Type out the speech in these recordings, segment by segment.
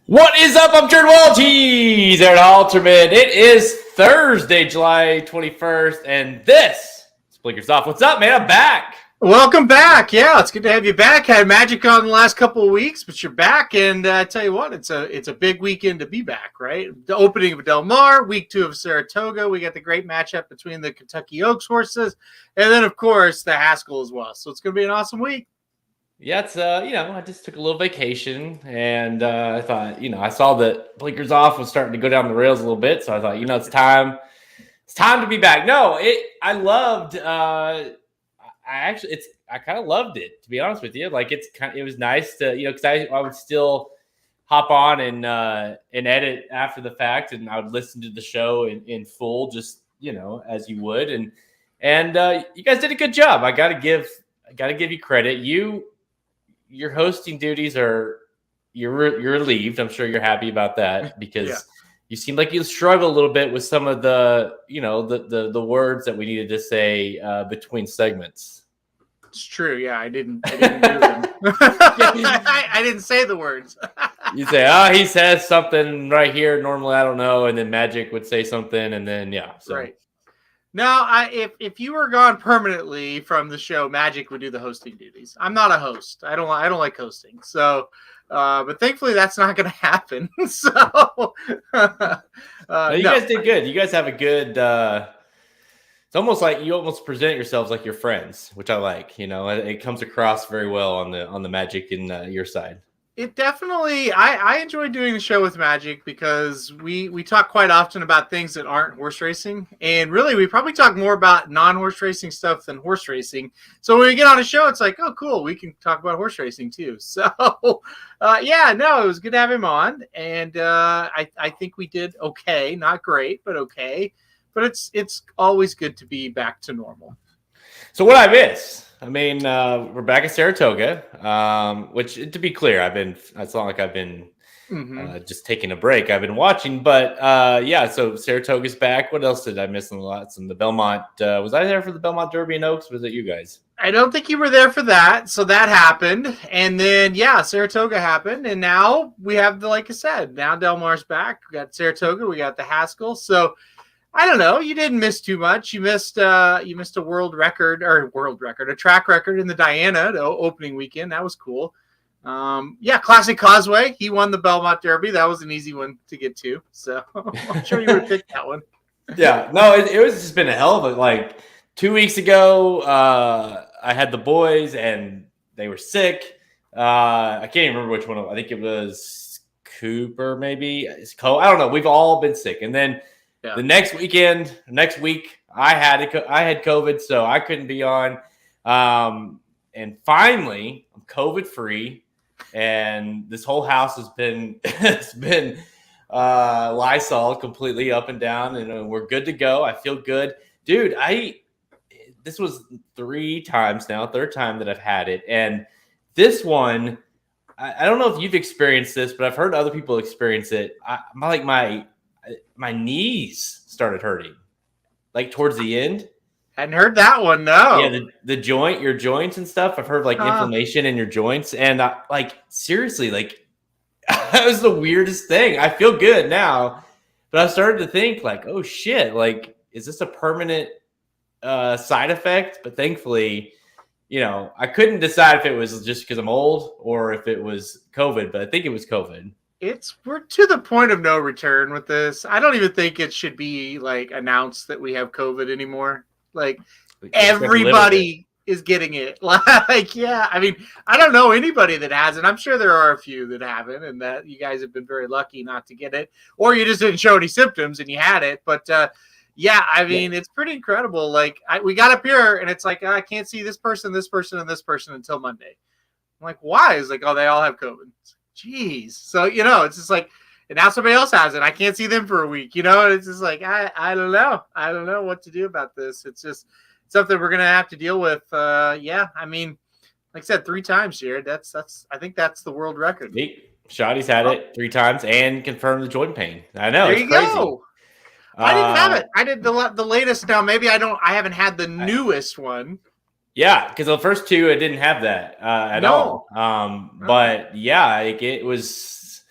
What is up? I'm Jared Waltz, Aaron Alterman. It is Thursday, July 21st, and this is Blinkers Off. What's up, man? I'm back. Welcome back. Yeah, it's good to have you back. Had Magic on the last couple of weeks, but you're back, and I tell you what, it's a big weekend to be back, right? The opening of Del Mar, week 2 of Saratoga. We got the great matchup between the Kentucky Oaks horses, and then, of course, the Haskell as well. So it's going to be an awesome week. Yeah, it's, I just took a little vacation, and I thought, I saw that Blinkers Off was starting to go down the rails a little bit, so I thought, it's time to be back. No, I loved, I kind of loved it, to be honest with you. Like, it was nice to, because I would still hop on and edit after the fact, and I would listen to the show in full, just, as you would. And you guys did a good job. I got to give you credit. Your hosting duties you're relieved. I'm sure you're happy about that because you seem like you struggle a little bit with some of the, the words that we needed to say between segments. It's true. Yeah, I didn't do them. I didn't say the words. You say, he says something right here. Normally, I don't know. And then Magic would say something. And then, So. Right. Now, if you were gone permanently from the show, Magic would do the hosting duties. I'm not a host. I don't like hosting. So, but thankfully that's not going to happen. So, you guys did good. You guys have a good. It's almost like you almost present yourselves like your friends, which I like. It comes across very well on the Magic and your side. It definitely, I enjoy doing the show with Magic because we talk quite often about things that aren't horse racing. And really, we probably talk more about non-horse racing stuff than horse racing. So when we get on a show, it's like, oh, cool, we can talk about horse racing too. So, it was good to have him on. And I think we did okay. Not great, but okay. But it's always good to be back to normal. So what I miss? I mean, we're back at Saratoga, which, to be clear, it's not like I've been just taking a break. I've been watching, but so Saratoga's back. What else did I miss in the lots? And the Belmont, was I there for the Belmont Derby and Oaks? Was it you guys? I don't think you were there for that. So that happened. And then, Saratoga happened. And now we have like I said, now Del Mar's back. We got Saratoga. We got the Haskell. So I don't know. You didn't miss too much. You missed a a track record in the Diana the opening weekend. That was cool. Classic Causeway. He won the Belmont Derby. That was an easy one to get to. So I'm sure you would have picked that one. Yeah. No, it was just been a hell of a, like 2 weeks ago. I had the boys and they were sick. I can't even remember which one. I think it was Cooper, maybe. It's Cole. I don't know. We've all been sick. And then the next week, I had COVID, so I couldn't be on. And finally, I'm COVID free, and this whole house has been Lysol completely up and down, and we're good to go. I feel good, dude. This was third time that I've had it, and this one, I don't know if you've experienced this, but I've heard other people experience it. My knees started hurting, like towards the end. Hadn't heard that one, no. Yeah, your joints and stuff. I've heard like inflammation in your joints, and seriously, like that was the weirdest thing. I feel good now, but I started to think like, oh shit, like is this a permanent side effect? But thankfully, I couldn't decide if it was just because I'm old or if it was COVID. But I think it was COVID. We're to the point of no return with this. I don't even think it should be like announced that we have COVID anymore. Like everybody is getting it. I mean, I don't know anybody that hasn't. I'm sure there are a few that haven't, and that you guys have been very lucky not to get it, or you just didn't show any symptoms and you had it. But it's pretty incredible. Like we got up here and it's like I can't see this person, and this person until Monday. I'm like, why? It's like, oh, they all have COVID. Jeez. So, it's just like, and now somebody else has it. I can't see them for a week, It's just like, I don't know. I don't know what to do about this. It's just something we're going to have to deal with. I mean, like I said, 3 times, Jared. I think that's the world record. Shotty's had it 3 times and confirmed the joint pain. I know. There you go. I didn't have it. I did the latest. Now, maybe I haven't had the newest one. Yeah, because the first 2, I didn't have that at all. But yeah, it was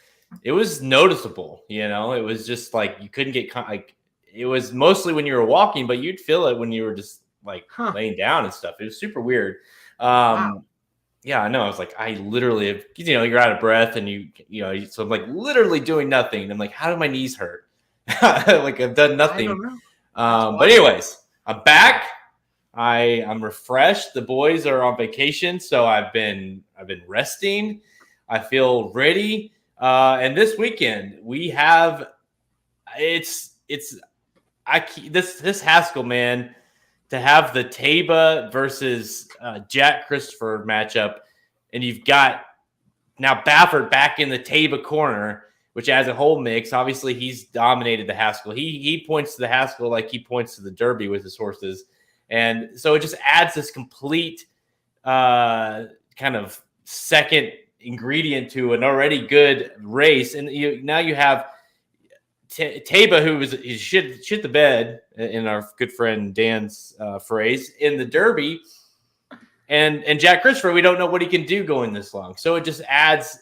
it was noticeable. It was just like you couldn't get like it was mostly when you were walking, but you'd feel it when you were just like laying down and stuff. It was super weird. Wow. Yeah, I know. I was like, I literally have, you're out of breath and so I'm like literally doing nothing. And I'm like, how do my knees hurt? Like I've done nothing. I don't know. But anyways, I'm back. I'm refreshed. The boys are on vacation, so I've been resting. I feel ready. And this weekend we have this Haskell, man, to have the Taba versus Jack Christopher matchup, and you've got now Baffert back in the Taba corner, which adds a whole mix. Obviously, he's dominated the Haskell. He points to the Haskell like he points to the Derby with his horses. And so it just adds this complete kind of second ingredient to an already good race. And now you have Taba, who he shit the bed, in our good friend Dan's phrase, in the Derby. And Jack Christopher, we don't know what he can do going this long. So it just adds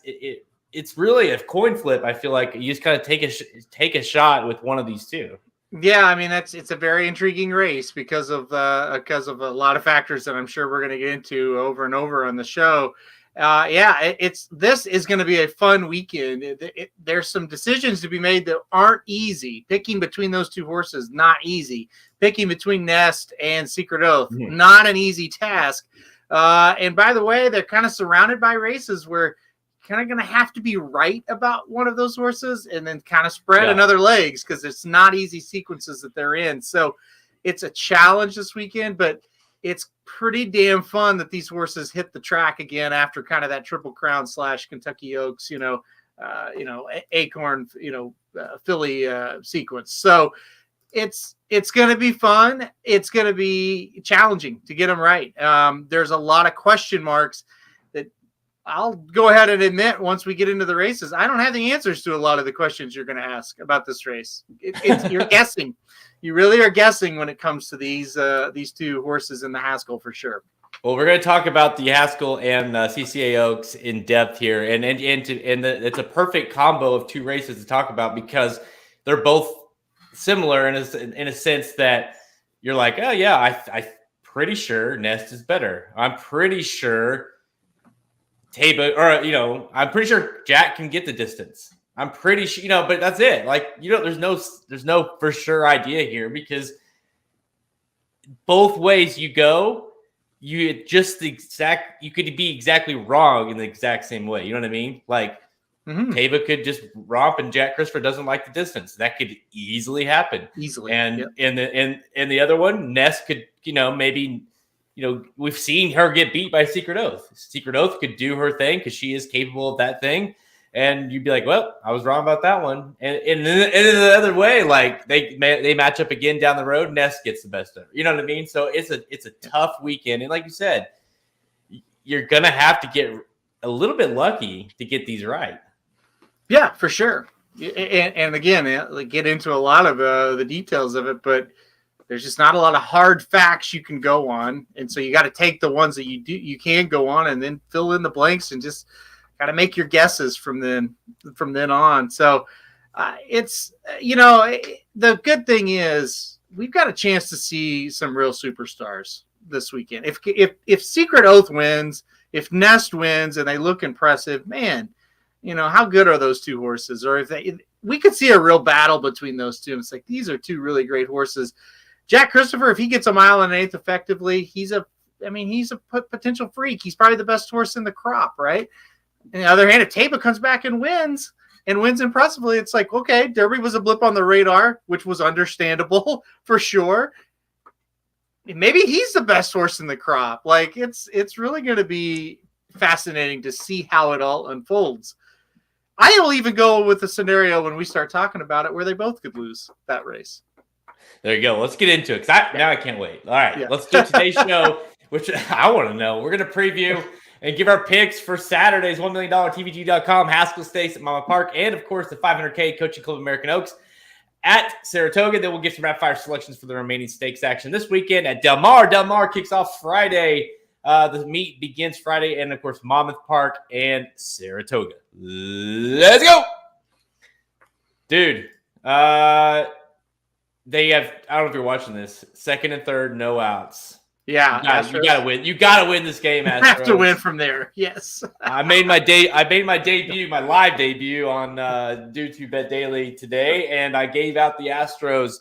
it's really a coin flip. I feel like you just kind of take a shot with one of these two. Yeah, I mean it's a very intriguing race because of a lot of factors that I'm sure we're going to get into over and over on the show. This is going to be a fun weekend. There's some decisions to be made that aren't easy. Picking between those two horses, not easy. Picking between Nest and Secret Oath, not an easy task. And by the way, they're kind of surrounded by races where kind of going to have to be right about one of those horses and then kind of spread another legs because it's not easy sequences that they're in. So it's a challenge this weekend, but it's pretty damn fun that these horses hit the track again after kind of that Triple Crown / Kentucky Oaks, Acorn, Philly sequence. So it's going to be fun. It's going to be challenging to get them right. There's a lot of question marks. I'll go ahead and admit once we get into the races, I don't have the answers to a lot of the questions you're going to ask about this race. You're guessing. You really are guessing when it comes to these two horses in the Haskell for sure. Well, we're going to talk about the Haskell and CCA Oaks in depth here, and it's a perfect combo of two races to talk about because they're both similar in a sense that you're like, oh yeah, I'm pretty sure Nest is better. I'm pretty sure Taba, or I'm pretty sure Jack can get the distance. I'm pretty sure, but that's it. Like, there's no for sure idea here because both ways you go, you could be exactly wrong in the exact same way. You know what I mean? Like Taba could just romp and Jack Christopher doesn't like the distance. That could easily happen. And in the other one, Ness could, maybe. We've seen her get beat by Secret Oath. Secret Oath could do her thing because she is capable of that thing. And you'd be like, well, I was wrong about that one. And in the other way, like they match up again down the road. Nest gets the best of her. You know what I mean? So it's a tough weekend. And like you said, you're going to have to get a little bit lucky to get these right. Yeah, for sure. And again, get into a lot of the details of it, but there's just not a lot of hard facts you can go on. And so you got to take the ones that you can go on and then fill in the blanks and just got to make your guesses from then on. So it's, the good thing is we've got a chance to see some real superstars this weekend. If Secret Oath wins, if Nest wins and they look impressive, man, how good are those two horses? Or we could see a real battle between those two. It's like, these are two really great horses. Jack Christopher, if he gets a mile and an eighth effectively, he's a potential freak. He's probably the best horse in the crop, right? On the other hand, if Taba comes back and wins impressively, it's like, okay, Derby was a blip on the radar, which was understandable for sure. Maybe he's the best horse in the crop. Like it's really going to be fascinating to see how it all unfolds. I will even go with the scenario when we start talking about it where they both could lose that race. There you go. Let's get into it because now I can't wait. All right, Let's do today's show, which I want to know. We're going to preview and give our picks for Saturday's $1 million TVG.com Haskell Stakes at Monmouth Park, and of course the $500K Coaching Club American Oaks at Saratoga. Then we'll give some rapid fire selections for the remaining stakes action this weekend at Del Mar. Del Mar kicks off Friday. The meet begins Friday, and of course Monmouth Park and Saratoga. Let's go. Dude, they have, I don't know if you're watching this, second and third, no outs. Yeah, You gotta win. You gotta win this game, Astros. Have to win from there. Yes. I made my debut, my live debut on due to Bet Daily today, and I gave out the Astros,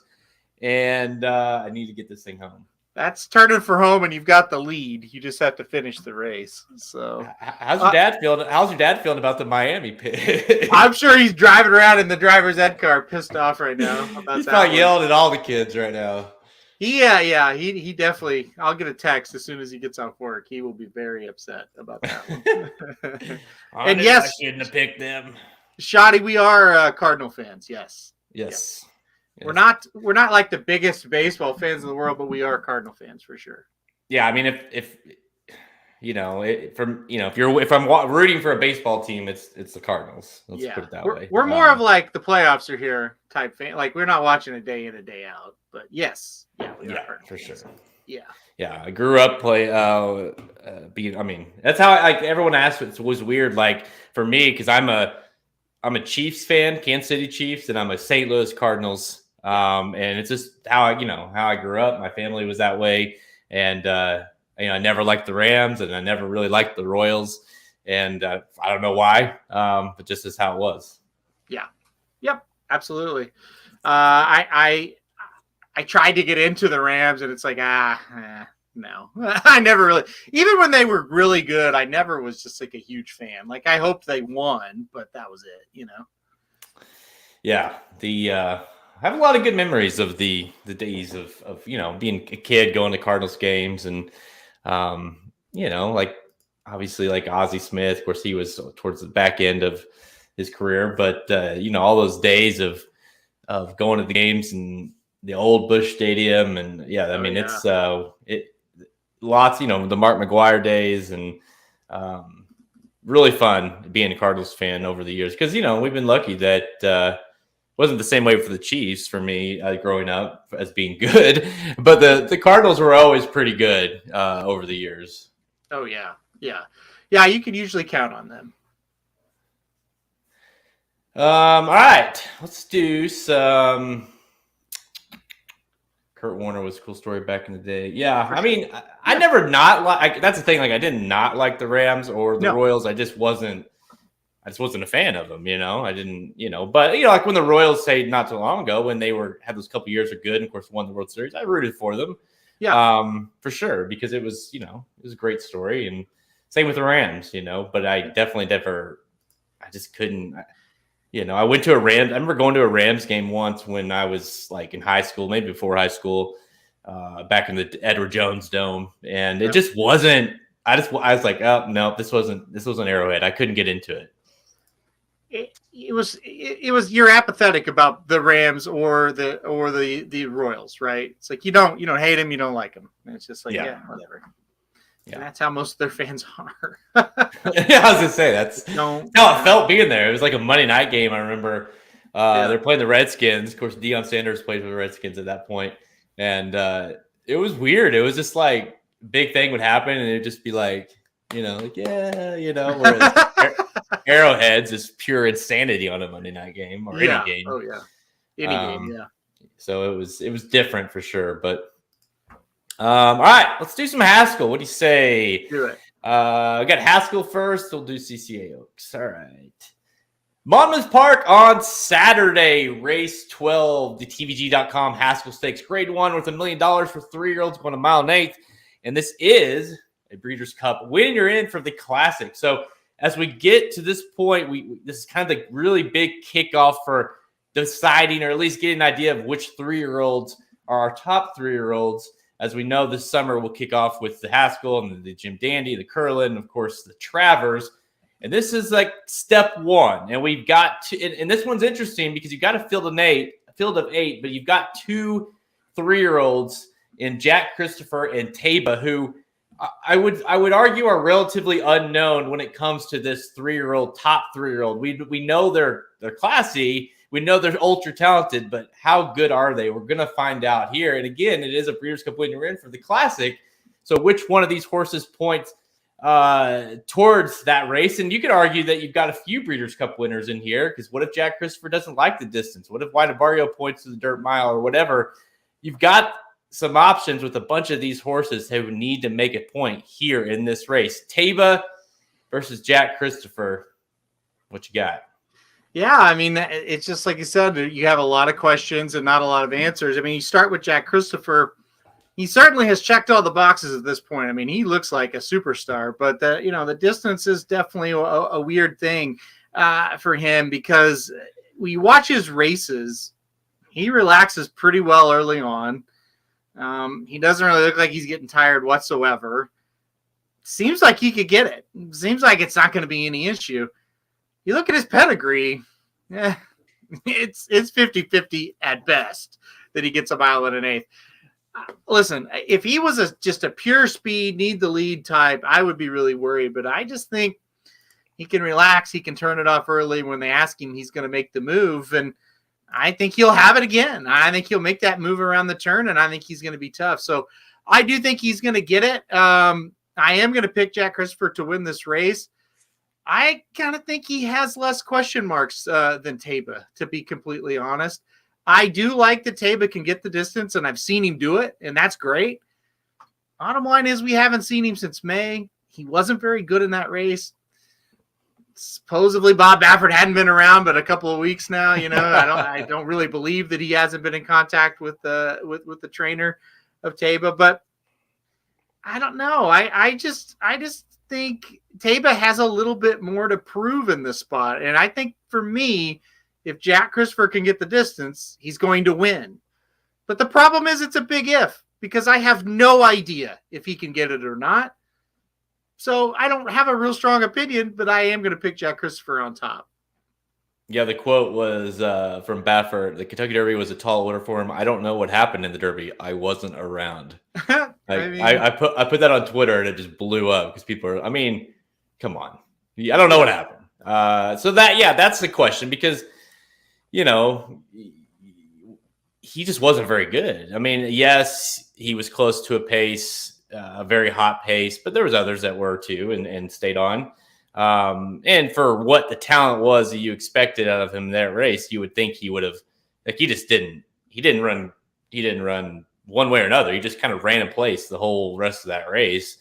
and I need to get this thing home. That's turning for home, and you've got the lead. You just have to finish the race. So, how's your dad feeling? How's your dad feeling about the Miami pick? I'm sure he's driving around in the driver's ed car, pissed off right now. He's probably yelling at all the kids right now. Yeah. He definitely. I'll get a text as soon as he gets off work. He will be very upset about that one. And yes, I shouldn't have picked them. Shoddy, we are Cardinal fans. Yes. Yes. We're not like the biggest baseball fans in the world, but we are Cardinal fans for sure. Yeah, I mean, if if I'm rooting for a baseball team, it's the Cardinals. Let's put it that way. We're more of like the playoffs are here type fan. Like we're not watching a day in a day out. But yes, we are for sure. Yeah. I grew up being. I mean, that's how everyone asked. It was weird. Like for me, because I'm a Chiefs fan, Kansas City Chiefs, and I'm a St. Louis Cardinals. And it's just how I grew up. My family was that way, and I never liked the Rams, and I never really liked the Royals, and I don't know why, but just is how it was. Yeah, yep, absolutely. I tried to get into the Rams, and it's like no, I never really. Even when they were really good, I never was just like a huge fan. Like I hoped they won, but that was it. Yeah, I have a lot of good memories of the days of being a kid going to Cardinals games, and like obviously like Ozzie Smith. Of course, he was towards the back end of his career, but all those days of going to the games and the old Busch Stadium, and it's lots. The Mark McGwire days, and really fun being a Cardinals fan over the years because we've been lucky that. Wasn't the same way for the Chiefs for me growing up as being good, but the Cardinals were always pretty good over the years. Oh yeah. You can usually count on them. All right, let's do some. Kurt Warner was a cool story back in the day. Yeah, I mean, I never not like. That's the thing. Like, I did not like the Rams or the Royals. I just wasn't a fan of them, I didn't, but like when the Royals say not too long ago when they had those couple years are good and of course won the World Series, I rooted for them. Yeah. For sure. Because it was, it was a great story, and same with the Rams, but I definitely I just couldn't, I went to I remember going to a Rams game once when I was like in high school, maybe before high school, back in the Edward Jones Dome. And it just wasn't, I was like, oh no, this wasn't Arrowhead. I couldn't get into it. It was you're apathetic about the Rams or the Royals, right? It's like you don't hate them, you don't like them. And it's just like whatever. Yeah, and that's how most of their fans are. I was gonna say that's how it felt being there. It was like a Monday night game. I remember they're playing the Redskins. Of course, Deion Sanders played for the Redskins at that point, and it was weird. It was just like big thing would happen, and it'd just be like. Whereas Arrowhead's is pure insanity on a Monday night game or any game. Oh yeah, any game. Yeah. So it was different for sure. But all right, let's do some Haskell. What do you say? Do it. We got Haskell first. We'll do CCA Oaks. All right. Monmouth Park on Saturday, race 12, the TVG.com Haskell Stakes grade 1 worth $1 million for 3-year-olds going a mile and 1/8. And this is a Breeders' Cup when you're in for the Classic. So as we get to this point, this is kind of the really big kickoff for deciding or at least getting an idea of which 3-year-olds are our top 3-year-olds. As we know, this summer we'll kick off with the Haskell and the Jim Dandy, the Curlin, and of course the Travers. And this is like step 1. And we've got and this one's interesting because you've got a field of 8, but you've got 2 3-year-olds in Jack Christopher and Taba, who I would argue are relatively unknown when it comes to this 3-year-old, top 3-year-old. We know they're classy. We know they're ultra talented, but how good are they? We're going to find out here. And again, it is a Breeders' Cup when you're in for the Classic. So which one of these horses points towards that race. And you could argue that you've got a few Breeders' Cup winners in here, because what if Jack Christopher doesn't like the distance? What if Barrio points to the dirt mile or whatever? You've got some options with a bunch of these horses who need to make a point here in this race. Taba versus Jack Christopher. What you got? Yeah, I mean, it's just like you said, you have a lot of questions and not a lot of answers. I mean, you start with Jack Christopher. He certainly has checked all the boxes at this point. I mean, he looks like a superstar, but the distance is definitely a weird thing for him, because we watch his races. He relaxes pretty well early on. He doesn't really look like he's getting tired whatsoever. Seems like he could get it. Seems like it's not going to be any issue. You look at his pedigree, it's 50-50 at best that he gets a mile and an eighth. Listen, if he was just a pure speed, need the lead type, I would be really worried. But I just think he can relax. He can turn it off early when they ask him. He's going to make the move. And I think he'll have it again. I think he'll make that move around the turn, and I think he's going to be tough. So I do think he's going to get it. I am going to pick Jack Christopher to win this race. I kind of think he has less question marks than Taba, to be completely honest. I do like that Taba can get the distance, and I've seen him do it, and that's great. Bottom line is we haven't seen him since May. He wasn't very good in that race. Supposedly Bob Baffert hadn't been around but a couple of weeks now. I don't really believe that he hasn't been in contact with the trainer of Taba, but I don't know. I just think Taba has a little bit more to prove in this spot, and I think for me, if Jack Christopher can get the distance, he's going to win. But the problem is it's a big if, because I have no idea if he can get it or not. So I don't have a real strong opinion, but I am going to pick Jack Christopher on top. Yeah, the quote was from Baffert. The Kentucky Derby was a tall order for him. I don't know what happened in the Derby. I wasn't around. I put that on Twitter, and it just blew up because people are, come on. I don't know what happened. That's the question, because he just wasn't very good. Yes, he was close to a pace, a very hot pace, but there was others that were too and stayed on. And for what the talent was that you expected out of him in that race, you would think he would have, he didn't run one way or another. He just kind of ran in place the whole rest of that race,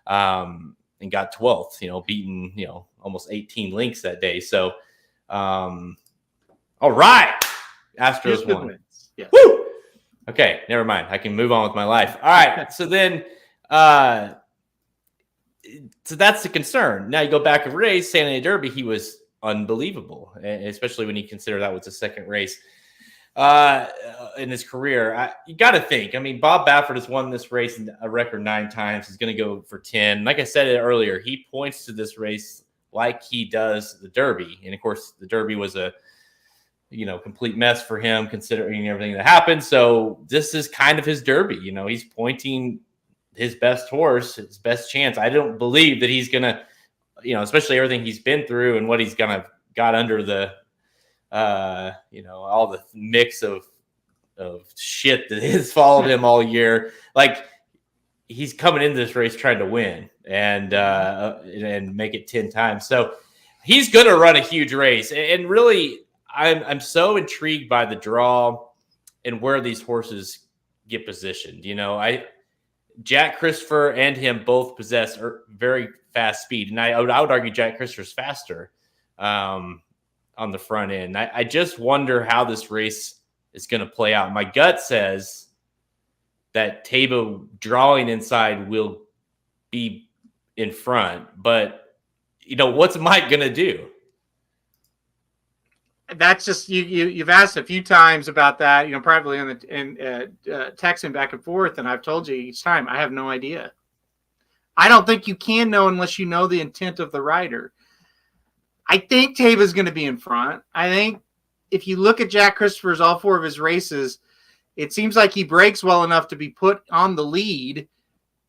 and got 12th, beating, almost 18 lengths that day. So, all right. Astros won. Yes. Woo! Okay, never mind. I can move on with my life. All right. So then, so that's the concern. Now you go back a race, San Diego Derby, he was unbelievable, especially when you consider that was the second race in his career. You got to think. Bob Baffert has won this race a record 9 times. He's going to go for 10. Like I said earlier, he points to this race like he does the Derby. And, of course, the Derby was a complete mess for him considering everything that happened. So this is kind of his Derby. He's pointing his best horse, his best chance. I don't believe that he's going to, especially everything he's been through and what he's kind of got under the, all the mix of shit that has followed him all year. Like, he's coming into this race trying to win and make it 10 times. So he's going to run a huge race. And really, I'm so intrigued by the draw and where these horses get positioned. Jack Christopher and him both possess very fast speed, and I would argue Jack Christopher's faster on the front end. I just wonder how this race is going to play out. My gut says that Taba drawing inside will be in front, but what's Mike going to do? That's just you've asked a few times about that, probably in texting back and forth, and I've told you each time I have no idea. I don't think you can know unless you know the intent of the rider. I think Taba's going to be in front. I think if you look at Jack Christopher's all 4 of his races, it seems like he breaks well enough to be put on the lead,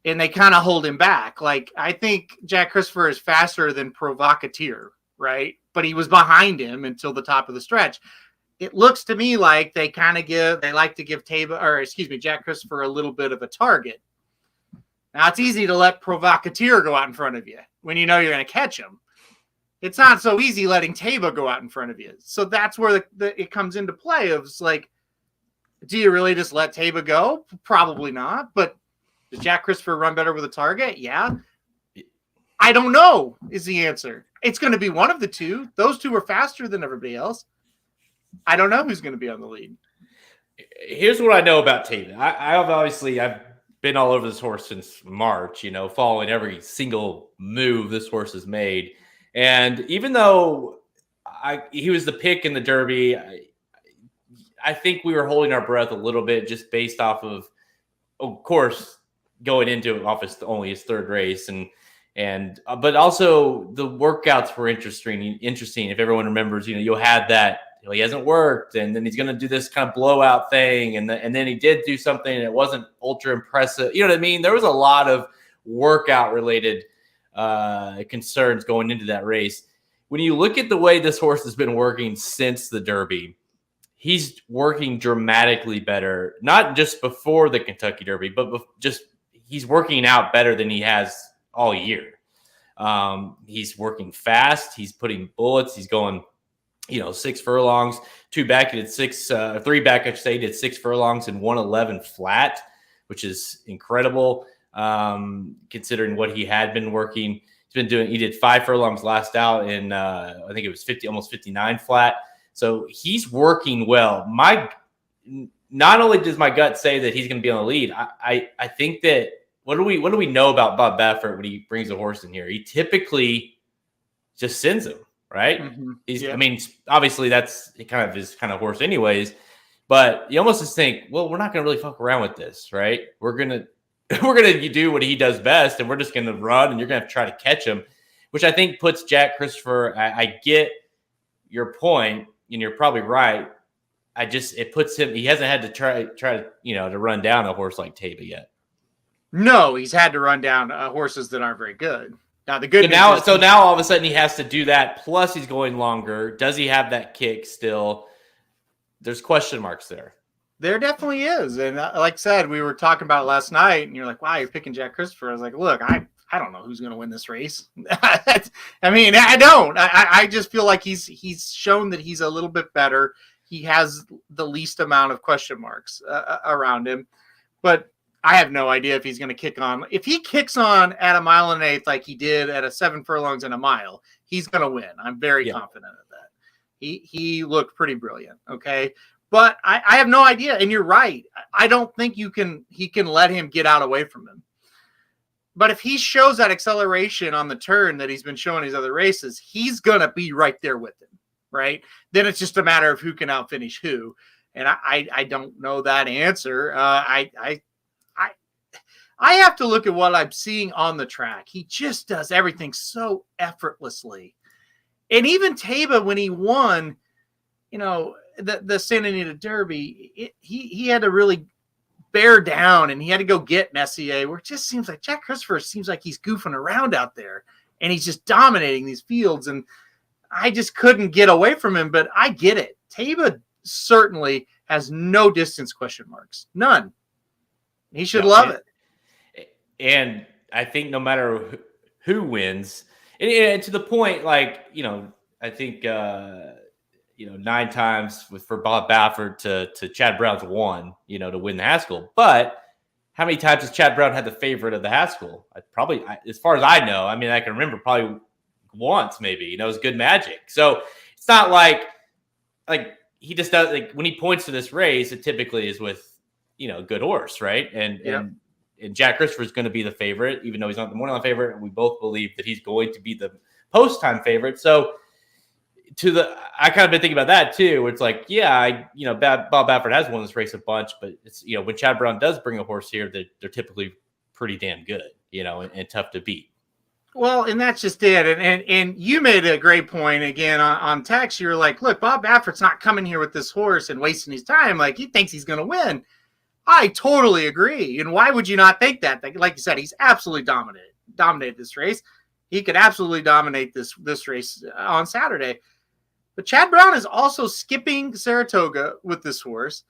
and they kind of hold him back. Like, I think Jack Christopher is faster than Provocateur, right? But he was behind him until the top of the stretch. It looks to me like they like to give Jack Christopher a little bit of a target. Now, it's easy to let Provocateur go out in front of you when you know you're going to catch him. It's not so easy letting Taba go out in front of you. So that's where it comes into play of like, do you really just let Taba go? Probably not. But does Jack Christopher run better with a target? Yeah. I don't know is the answer. It's going to be one of the two. Those two are faster than everybody else. I don't know who's going to be on the lead. Here's what I know about Taba. I've been all over this horse since March, following every single move this horse has made. And even though he was the pick in the Derby, I think we were holding our breath a little bit just based off of course, going into it off only his third race. But also the workouts were interesting. If everyone remembers, you'll have that, he hasn't worked, and then he's going to do this kind of blowout thing. And then he did do something and it wasn't ultra impressive. You know what I mean? There was a lot of workout related concerns going into that race. When you look at the way this horse has been working since the Derby, he's working dramatically better, not just before the Kentucky Derby, but he's working out better than he has all year. He's working fast. He's putting bullets. He's going, 6 furlongs, 2 back. He did 3 back, I should say. He did 6 furlongs and 111 flat, which is incredible considering what he had been working. He did 5 furlongs last out in, I think it was almost 59 flat. So he's working well. Not only does my gut say that he's going to be on the lead, I think that what do we know about Bob Baffert when he brings a horse in here? He typically just sends him, right? Mm-hmm. I mean, obviously that's kind of his kind of horse anyways, but you almost just think, well, we're not going to really fuck around with this, right? We're going to do what he does best, and we're just going to run, and you're going to have to try to catch him, which I think puts Jack Christopher, I get your point, and you're probably right. It puts him, he hasn't had to try to run down a horse like Taba yet. No, he's had to run down horses that aren't very good. Now the good so now all of a sudden he has to do that. Plus he's going longer. Does he have that kick still? There's question marks there. There definitely is. And like I said, we were talking about it last night, and you're like, wow, you're picking Jack Christopher. I was like, look, I don't know who's going to win this race. I mean, I don't. I just feel like he's shown that he's a little bit better. He has the least amount of question marks around him. But I have no idea if he's going to kick on. If he kicks on at 1 1/8 like he did at a 7 furlongs and a mile, he's going to win. I'm very confident of that. He looked pretty brilliant, okay? But I have no idea, and you're right. I don't think he can let him get out away from him. But if he shows that acceleration on the turn that he's been showing these other races, he's going to be right there with him, right? Then it's just a matter of who can outfinish who. And I don't know that answer. I have to look at what I'm seeing on the track. He just does everything so effortlessly. And even Taba, when he won, the Santa Anita Derby, he had to really bear down, and he had to go get Messier, where it just seems like Jack Christopher seems like he's goofing around out there, and he's just dominating these fields. And I just couldn't get away from him, but I get it. Taba certainly has no distance question marks. None. He should love it. And I think no matter who wins, and to the point, I think 9 times for Bob Baffert to Chad Brown's 1, to win the Haskell. But how many times has Chad Brown had the favorite of the Haskell? Probably, as far as I know, I mean, I can remember probably once, maybe. It was good magic. So it's not like he just does, when he points to this race, it typically is with a good horse, right? And Jack Christopher is going to be the favorite, even though he's not the morning line favorite. And we both believe that he's going to be the post-time favorite. So I kind of been thinking about that too, where it's like, Bob Baffert has won this race a bunch, but it's, when Chad Brown does bring a horse here, they're typically pretty damn good, and tough to beat. Well, and that's just it. And you made a great point again on text. You were like, look, Bob Baffert's not coming here with this horse and wasting his time. Like, he thinks he's going to win. I totally agree. And why would you not think that? Like you said, he's absolutely dominated this race. He could absolutely dominate this race on Saturday. But Chad Brown is also skipping Saratoga with this horse.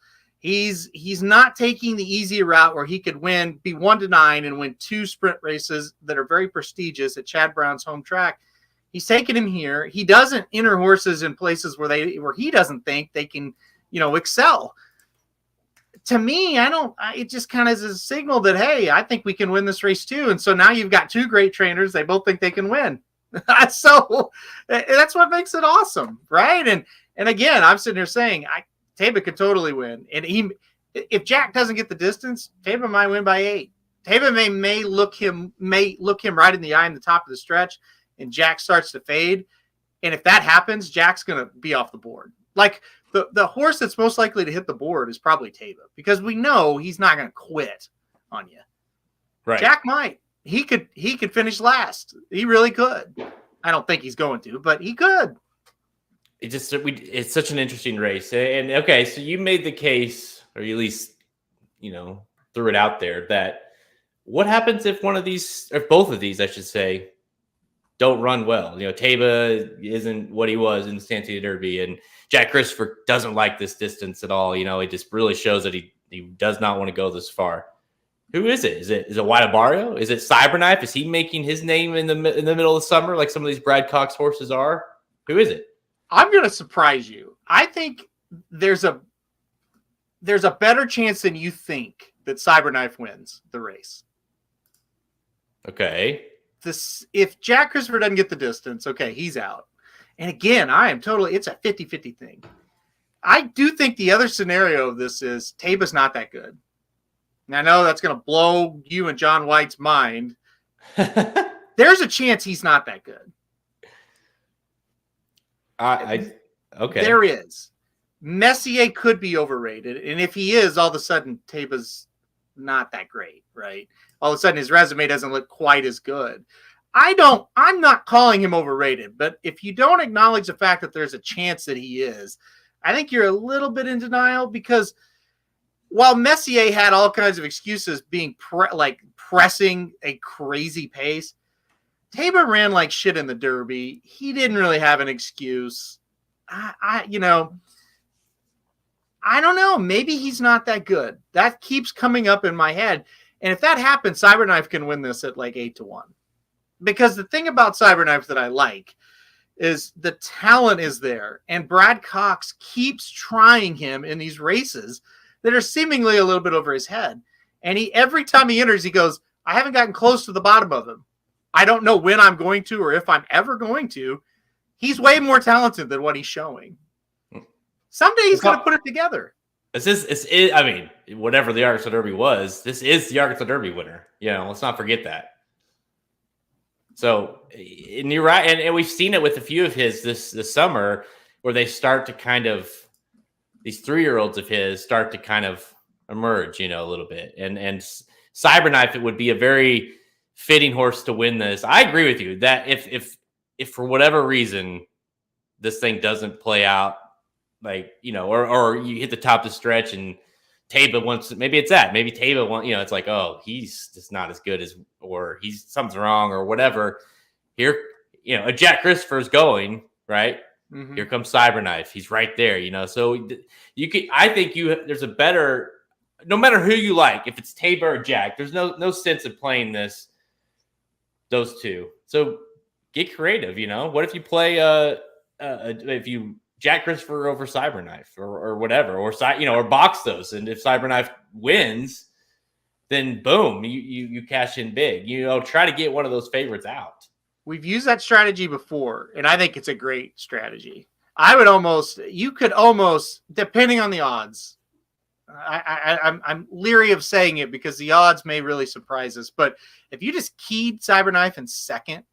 He's not taking the easy route where he could be 1-9 and win 2 sprint races that are very prestigious at Chad Brown's home track. He's taking him here. He doesn't enter horses in places where he doesn't think they can, excel. To me, it just kind of is a signal that, hey, I think we can win this race too. And so now you've got 2 great trainers. They both think they can win. So that's what makes it awesome, right? And again, I'm sitting here saying, Taiba could totally win. And if Jack doesn't get the distance, Taiba might win by 8. Taiba may look him right in the eye in the top of the stretch, and Jack starts to fade. And if that happens, Jack's going to be off the board. Like the horse that's most likely to hit the board is probably Taiba, because we know he's not going to quit on you. Right. Jack might. He could finish last. He really could. I don't think he's going to, but he could. It's such an interesting race. And okay, so you made the case, or you at least, threw it out there, that what happens if one of these, or both of these, I should say, don't run well? Taiba isn't what he was in the Stanley Derby, and Jack Christopher doesn't like this distance at all. It just really shows that he does not want to go this far. Who is it? Is it Wadabario? Is it Cyberknife? Is he making his name in the middle of the summer like some of these Brad Cox horses are? Who is it? I'm going to surprise you. I think there's a better chance than you think that Cyberknife wins the race. Okay. If Jack Christopher doesn't get the distance, okay, he's out. And again, it's a 50-50 thing. I do think the other scenario of this is Taiba's not that good. And I know that's going to blow you and John White's mind. There's a chance he's not that good. Okay. There is. Messier could be overrated, and if he is, all of a sudden Taiba's not that great, right? All of a sudden his resume doesn't look quite as good. I'm not calling him overrated, but if you don't acknowledge the fact that there's a chance that he is, I think you're a little bit in denial, because while Messier had all kinds of excuses being pressing a crazy pace, Taiba ran like shit in the Derby. He didn't really have an excuse. I don't know. Maybe he's not that good. That keeps coming up in my head. And if that happens, Cyberknife can win this at like 8-1. Because the thing about Cyberknife that I like is the talent is there. And Brad Cox keeps trying him in these races that are seemingly a little bit over his head. And every time he enters, he goes, I haven't gotten close to the bottom of him. I don't know when I'm going to, or if I'm ever going to. He's way more talented than what he's showing. Someday he's going to put it together. Whatever the Arkansas Derby was, this is the Arkansas Derby winner. Let's not forget that. So, and you're right. And we've seen it with a few of his this summer, where they start to kind of, these 3-year-olds of his start to kind of emerge, a little bit. And Cyberknife, it would be a very fitting horse to win this. I agree with you that if for whatever reason this thing doesn't play out, or you hit the top of the stretch and Taiba wants, maybe it's that, maybe Taiba wants, it's like, oh, he's just not as good as, or something's wrong or whatever. Here, a Jack Christopher's going, right? Mm-hmm. Here comes Cyberknife. He's right there, so there's a better, no matter who you like, if it's Taiba or Jack, there's no sense of playing those two. So get creative, What if you play if you Jack Christopher over Cyberknife or whatever, or or box those, and if Cyberknife wins, then boom, you cash in big. Try to get one of those favorites out. We've used that strategy before, and I think it's a great strategy. You could almost, depending on the odds, I'm leery of saying it because the odds may really surprise us. But if you just keyed Cyberknife in second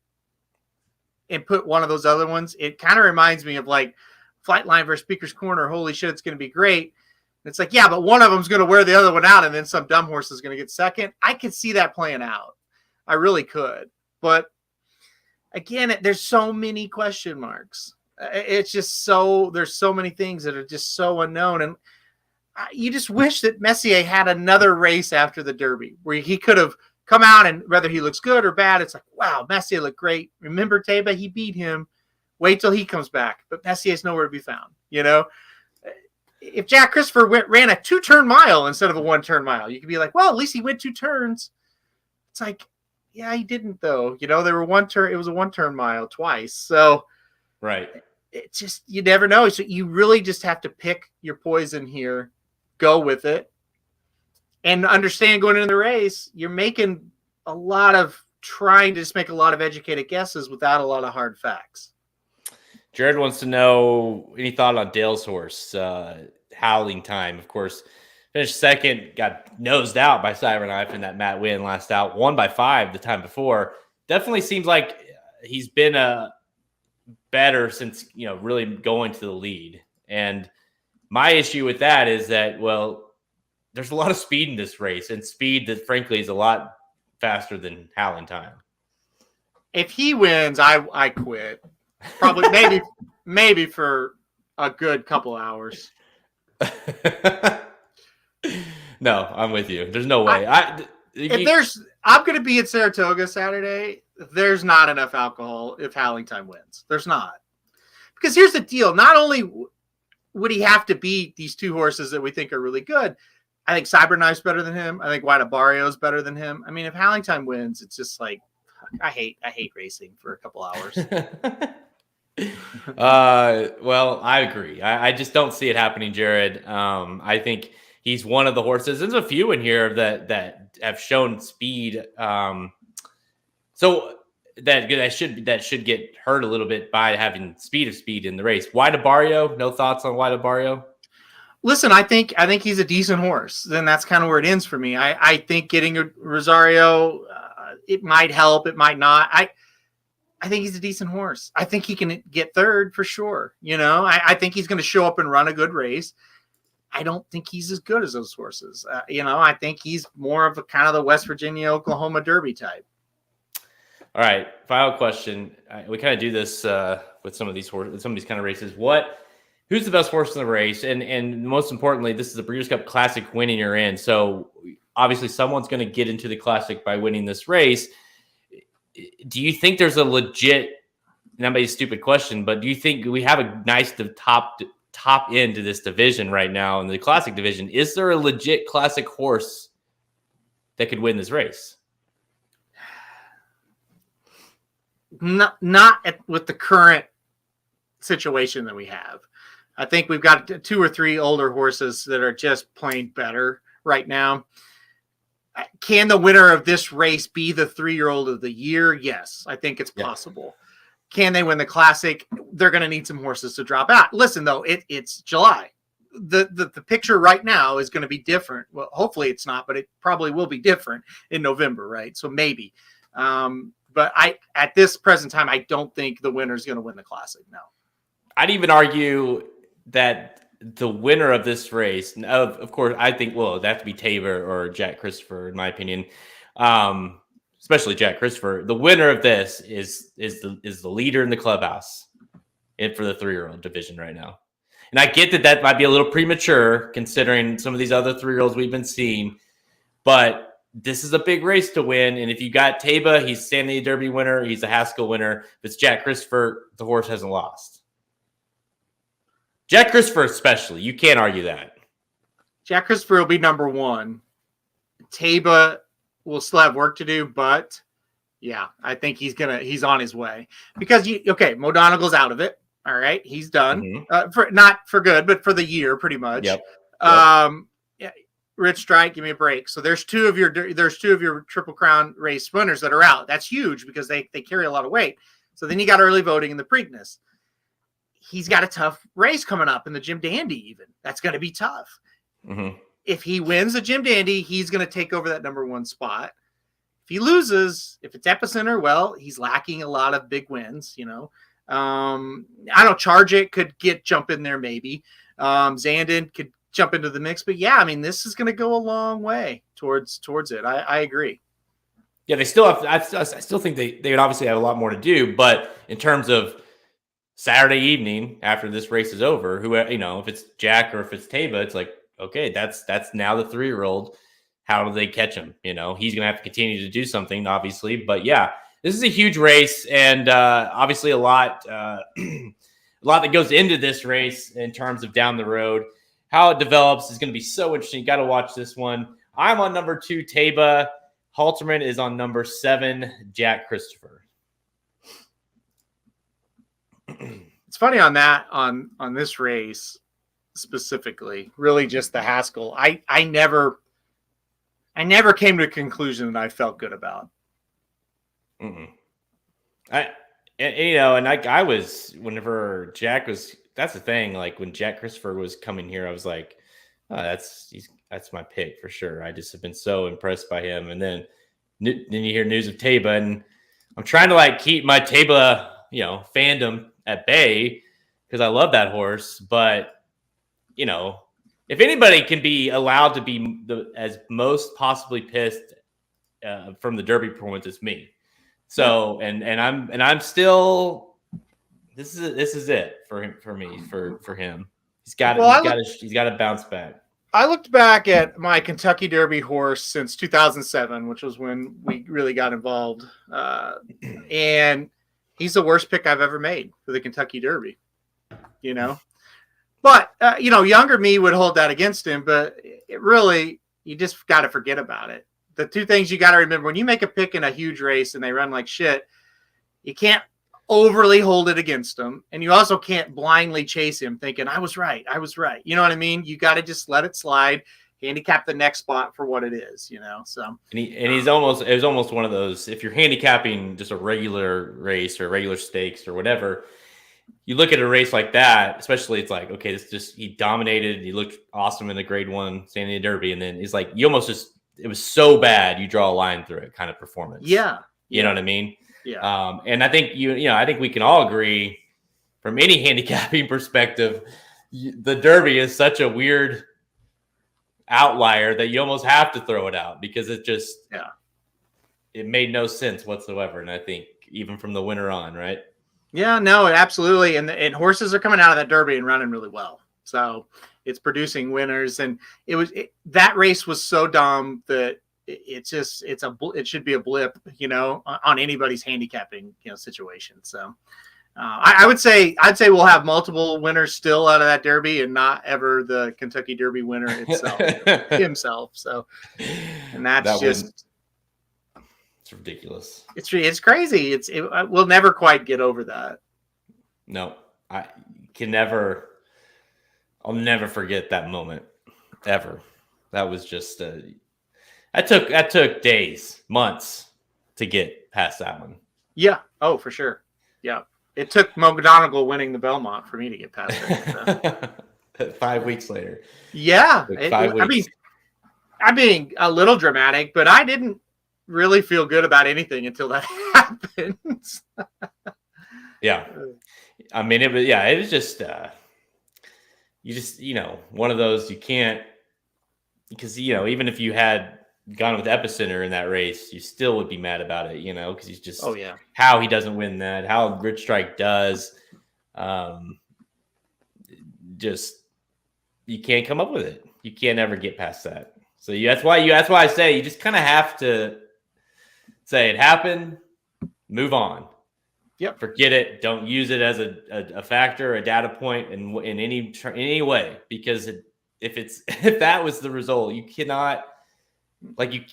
and put one of those other ones, it kind of reminds me of like Flightline versus Speaker's Corner. Holy shit, it's going to be great. And it's like, yeah, but one of them's going to wear the other one out, and then some dumb horse is going to get second. I could see that playing out. I really could. But again, there's so many question marks. It's just there's so many things that are just so unknown. And you just wish that Messier had another race after the Derby where he could have come out, and whether he looks good or bad, it's like, wow, Messier looked great. Remember Taiba? He beat him. Wait till he comes back. But Messier's nowhere to be found, if Jack Christopher ran a 2-turn mile instead of a 1-turn mile, you could be like, well, at least he went 2 turns. It's like, yeah, he didn't though. They were 1 turn. It was a 1-turn mile twice. So right. It's just, you never know. So you really just have to pick your poison here, go with it, and understand going into the race, you're making trying to just make a lot of educated guesses without a lot of hard facts. Jared wants to know any thought on Dale's horse, Howling Time. Of course, finished second, got nosed out by Cyberknife in that Matt Wynn last out, won by 5 the time before. Definitely seems like he's been better since, really going to the lead. And my issue with that is that, well, there's a lot of speed in this race, and speed that frankly is a lot faster than Howling Time. If he wins, I quit. Probably maybe for a good couple hours. No, I'm with you. There's no way. I'm going to be at Saratoga Saturday. There's not enough alcohol if Howling Time wins. There's not. Because here's the deal. Not only would he have to beat these 2 horses that we think are really good, I think Cyberknife's better than him. I think White Barrio's better than him. I mean, if Howling Time wins, it's just like, I hate racing for a couple hours. Well, I agree. I just don't see it happening, Jared. I think he's one of the horses. There's a few in here that have shown speed. So that should get hurt a little bit by having speed in the race. White Barrio, no thoughts on White Barrio? Listen, I think he's a decent horse. Then that's kind of where it ends for me. I think getting a Rosario, it might help, it might not. I think he's a decent horse. I think he can get third for sure. I think he's going to show up and run a good race. I don't think he's as good as those horses. I think he's more of a kind of the West Virginia, Oklahoma Derby type. All right, final question. We kind of do this with some of these horses, some of these kind of races. Who's the best horse in the race? And most importantly, this is a Breeders' Cup Classic winning you're in. So obviously someone's going to get into the Classic by winning this race. Do you think there's a legit, that may be a stupid question, but do you think we have a nice top end to this division right now in the Classic division? Is there a legit Classic horse that could win this race? Not with the current situation that we have. I think we've got 2 or 3 older horses that are just plain better right now. Can the winner of this race be the 3-year-old of the year? Yes, I think it's possible. Yeah. Can they win the Classic? They're going to need some horses to drop out. Listen, though, it's July. The picture right now is going to be different. Well, hopefully it's not, but it probably will be different in November, right? So maybe. But at this present time, I don't think the winner is going to win the Classic. No. I'd even argue that the winner of this race, of course, I think, well, it'd have to be Tabor or Jack Christopher, in my opinion. Especially Jack Christopher. The winner of this is the leader in the clubhouse and for the 3-year-old division right now. And I get that might be a little premature considering some of these other 3-year-olds we've been seeing, but this is a big race to win. And if you got Tabor, he's Stanley Derby winner. He's a Haskell winner. If it's Jack Christopher, the horse hasn't lost. Jack Christopher especially. You can't argue that. Jack Christopher will be number 1. Tabor will still have work to do, but yeah, I think he's on his way. Because Mo Donegal's out of it. All right, he's done. Mm-hmm. Not for good, but for the year, pretty much. Yep. Rich Strike, give me a break. So there's two of your Triple Crown race winners that are out. That's huge because they carry a lot of weight. So then you got early voting in the Preakness. He's got a tough race coming up in the Jim Dandy even. That's going to be tough. Mm-hmm. If he wins the Jim Dandy, he's going to take over that number 1 spot. If he loses, if it's Epicenter, well, he's lacking a lot of big wins, I don't Charge It could jump in there maybe. Zandon could jump into the mix, but yeah, I mean, this is going to go a long way towards it. I agree. Yeah, they still have. I still think they would obviously have a lot more to do, but in terms of Saturday evening after this race is over, if it's Jack or if it's Tabor, it's like, okay, that's now the 3-year-old. How do they catch him? He's going to have to continue to do something, obviously. But yeah, this is a huge race, and obviously a lot that goes into this race in terms of down the road. how it develops is going to be so interesting. You got to watch this one. I'm on number 2, Taba. Halterman is on number 7, Jack Christopher. It's funny on that, on this race specifically, really just the Haskell. I never came to a conclusion that I felt good about. I was, whenever Jack was, that's the thing. Like when Jack Christopher was coming here, I was like, oh, that's my pick for sure. I just have been so impressed by him. And then you hear news of Taba, and I'm trying to like keep my Taba, fandom at bay because I love that horse. But if anybody can be allowed to be as most possibly pissed from the Derby performance, it's me. So and I'm still, this is it for him, for him. He's got to bounce back. I looked back at my Kentucky Derby horse since 2007, which was when we really got involved, and he's the worst pick I've ever made for the Kentucky Derby. But younger me would hold that against him. But it really, you just got to forget about it. The two things you got to remember when you make a pick in a huge race and they run like shit, you can't overly hold it against them. And you also can't blindly chase him thinking, I was right. You know what I mean? You got to just let it slide, handicap the next spot for what it is, so. It was almost one of those, if you're handicapping just a regular race or regular stakes or whatever, you look at a race like that, especially it's like, okay, he dominated. He looked awesome in the grade 1 San Diego Derby. And then it's like, it was so bad, you draw a line through it kind of performance. Yeah. You know what I mean? Yeah. And I think I think we can all agree from any handicapping perspective, the Derby is such a weird outlier that you almost have to throw it out because it just, it made no sense whatsoever. And I think even from the winter on, right? Yeah, no, absolutely. And horses are coming out of that Derby and running really well. So it's producing winners. And that race was so dumb that it should be a blip, on anybody's handicapping, situation. So I'd say we'll have multiple winners still out of that Derby and not ever the Kentucky Derby winner himself. So, and that's just, it's ridiculous. It's crazy. We'll never quite get over that. No, I'll never forget that moment ever. That was just that took days, months to get past that one. Yeah. Oh, for sure. Yeah. It took McGonigal winning the Belmont for me to get past it. So. 5 weeks later. Yeah. 5 weeks. I'm being a little dramatic, but I didn't really feel good about anything until that happens. Yeah. I mean, it was just, one of those you can't, because, even if you had gone with Epicenter in that race, you still would be mad about it, because he's just, how he doesn't win that, how Rich Strike does, just, you can't come up with it. You can't ever get past that. So that's why I say you just kind of have to say it happened, move on. Yep. Forget it. Don't use it as a factor, a data point in any way, because if that was the result, you cannot,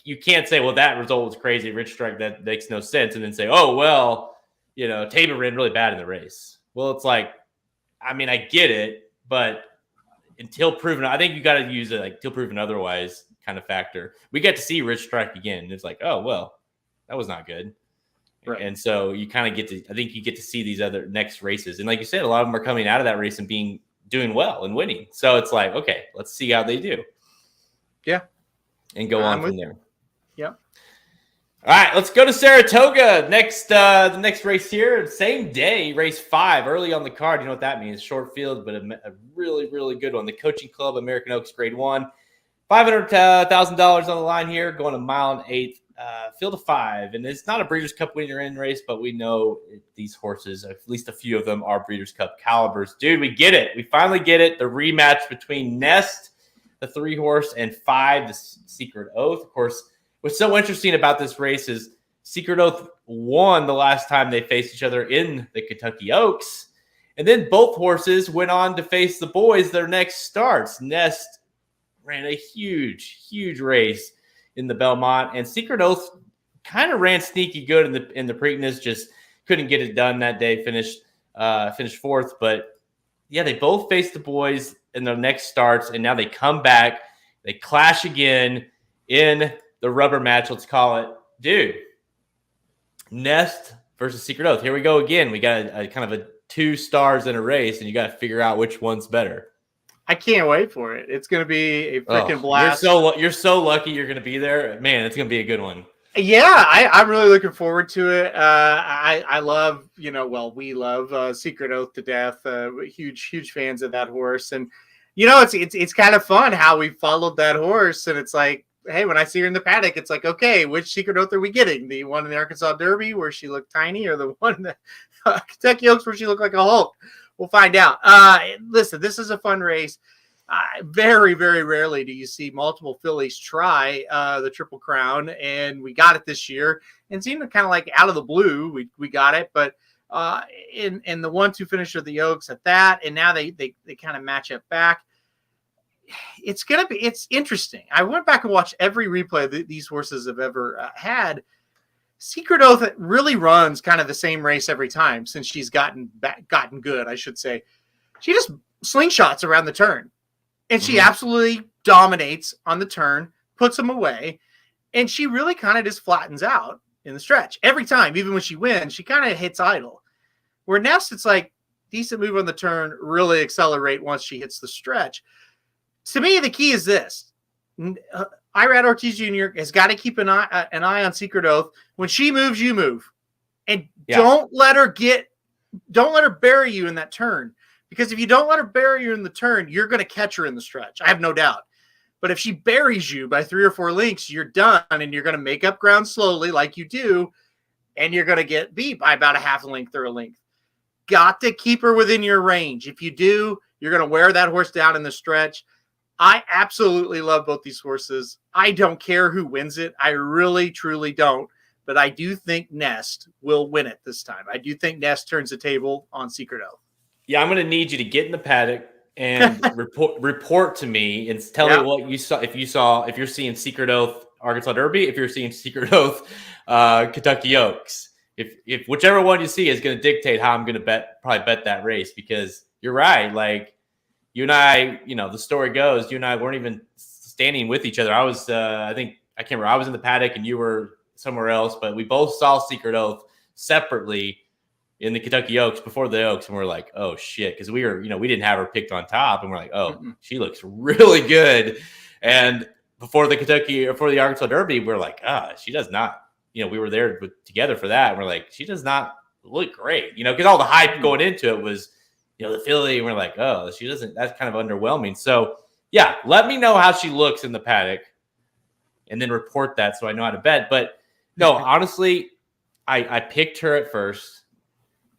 you can't say, well, that result was crazy, Rich Strike, that makes no sense, and then say, oh, well, Tabor ran really bad in the race. Well, it's like, I mean, I get it, but until proven, I think you got to use it until proven otherwise kind of factor. We get to see Rich Strike again, and it's like, oh, well, that was not good. Right. And so you kind of get to see these other next races. And like you said, a lot of them are coming out of that race and doing well and winning. So it's like, okay, let's see how they do. Yeah. And go on from there. Yep. All right, let's go to Saratoga. The next race here, same day, race 5, early on the card. You know what that means? Short field, but a really, really good one. The Coaching Club American Oaks Grade 1. $500,000 on the line here, going a mile and 1/8. Field of 5, and it's not a Breeders' Cup winner in race, but we know these horses, at least a few of them, are Breeders' Cup calibers. Dude, we get it. We finally get it. The rematch between Nest, the 3-horse, and 5, the Secret Oath. Of course, what's so interesting about this race is Secret Oath won the last time they faced each other in the Kentucky Oaks, And then both horses went on to face the boys their next starts. Nest ran a huge race in the Belmont, and Secret Oath kind of ran sneaky good in the Preakness, just couldn't get it done that day, finished fourth. But yeah, they both faced the boys in their next starts, and now they come back, they clash again in the rubber match, let's call it. Dude, Nest versus Secret Oath. Here we go again. We got a kind of a 2 stars in a race, and you got to figure out which one's better. I can't wait for it. It's going to be a freaking blast. You're so lucky you're going to be there. Man, it's going to be a good one. Yeah, I'm really looking forward to it. I love, we love Secret Oath to death. Huge fans of that horse. And, it's kind of fun how we followed that horse. And it's like, hey, when I see her in the paddock, it's like, okay, which Secret Oath are we getting? The one in the Arkansas Derby where she looked tiny, or the one in the Kentucky Oaks where she looked like a Hulk? We'll find out. Listen, this is a fun race. Very rarely do you see multiple fillies try the Triple Crown, and we got it this year. And it seemed kind of like out of the blue, we got it. But in the 1-2 finish of the Oaks at that, and now they kind of match up back. It's interesting. I went back and watched every replay that these horses have ever had. Secret Oath really runs kind of the same race every time since she's gotten good, I should say. She just slingshots around the turn, and she absolutely dominates on the turn, puts them away, and she really kind of just flattens out in the stretch every time. Even when she wins, she kind of hits idle. Where Nest, it's like decent move on the turn, really accelerate once she hits the stretch. To me, the key is this. Irad Ortiz Jr. has got to keep an eye on Secret Oath. When she moves, you move. And don't let her bury you in that turn. Because if you don't let her bury you in the turn, you're going to catch her in the stretch. I have no doubt. But if she buries you by 3 or 4 lengths, you're done, and you're going to make up ground slowly like you do, and you're going to get beat by about a half a length or a length. Got to keep her within your range. If you do, you're going to wear that horse down in the stretch. I absolutely love both these horses. I don't care who wins it. I really, truly don't. But I do think Nest will win it this time. I do think Nest turns the table on Secret Oath. Yeah, I'm going to need you to get in the paddock and report to me and tell me what you saw. If you're seeing Secret Oath Arkansas Derby, if you're seeing Secret Oath Kentucky Oaks, if whichever one you see is going to dictate how I'm going to probably bet that race, because you're right. Like, you and I, the story goes, you and I weren't even standing with each other. I was, I can't remember. I was in the paddock and you were somewhere else, but we both saw Secret Oath separately in the Kentucky Oaks before the Oaks. And we're like, oh shit. Cause we were, we didn't have her picked on top, and we're like, oh, she looks really good. And before the Arkansas Derby, we're like, she does not, we were there together for that. And we're like, she does not look great, cause all the hype going into it was, the filly, and we're like, oh, she doesn't, that's kind of underwhelming. So yeah, let me know how she looks in the paddock and then report that so I know how to bet. But no, honestly, I picked her at first,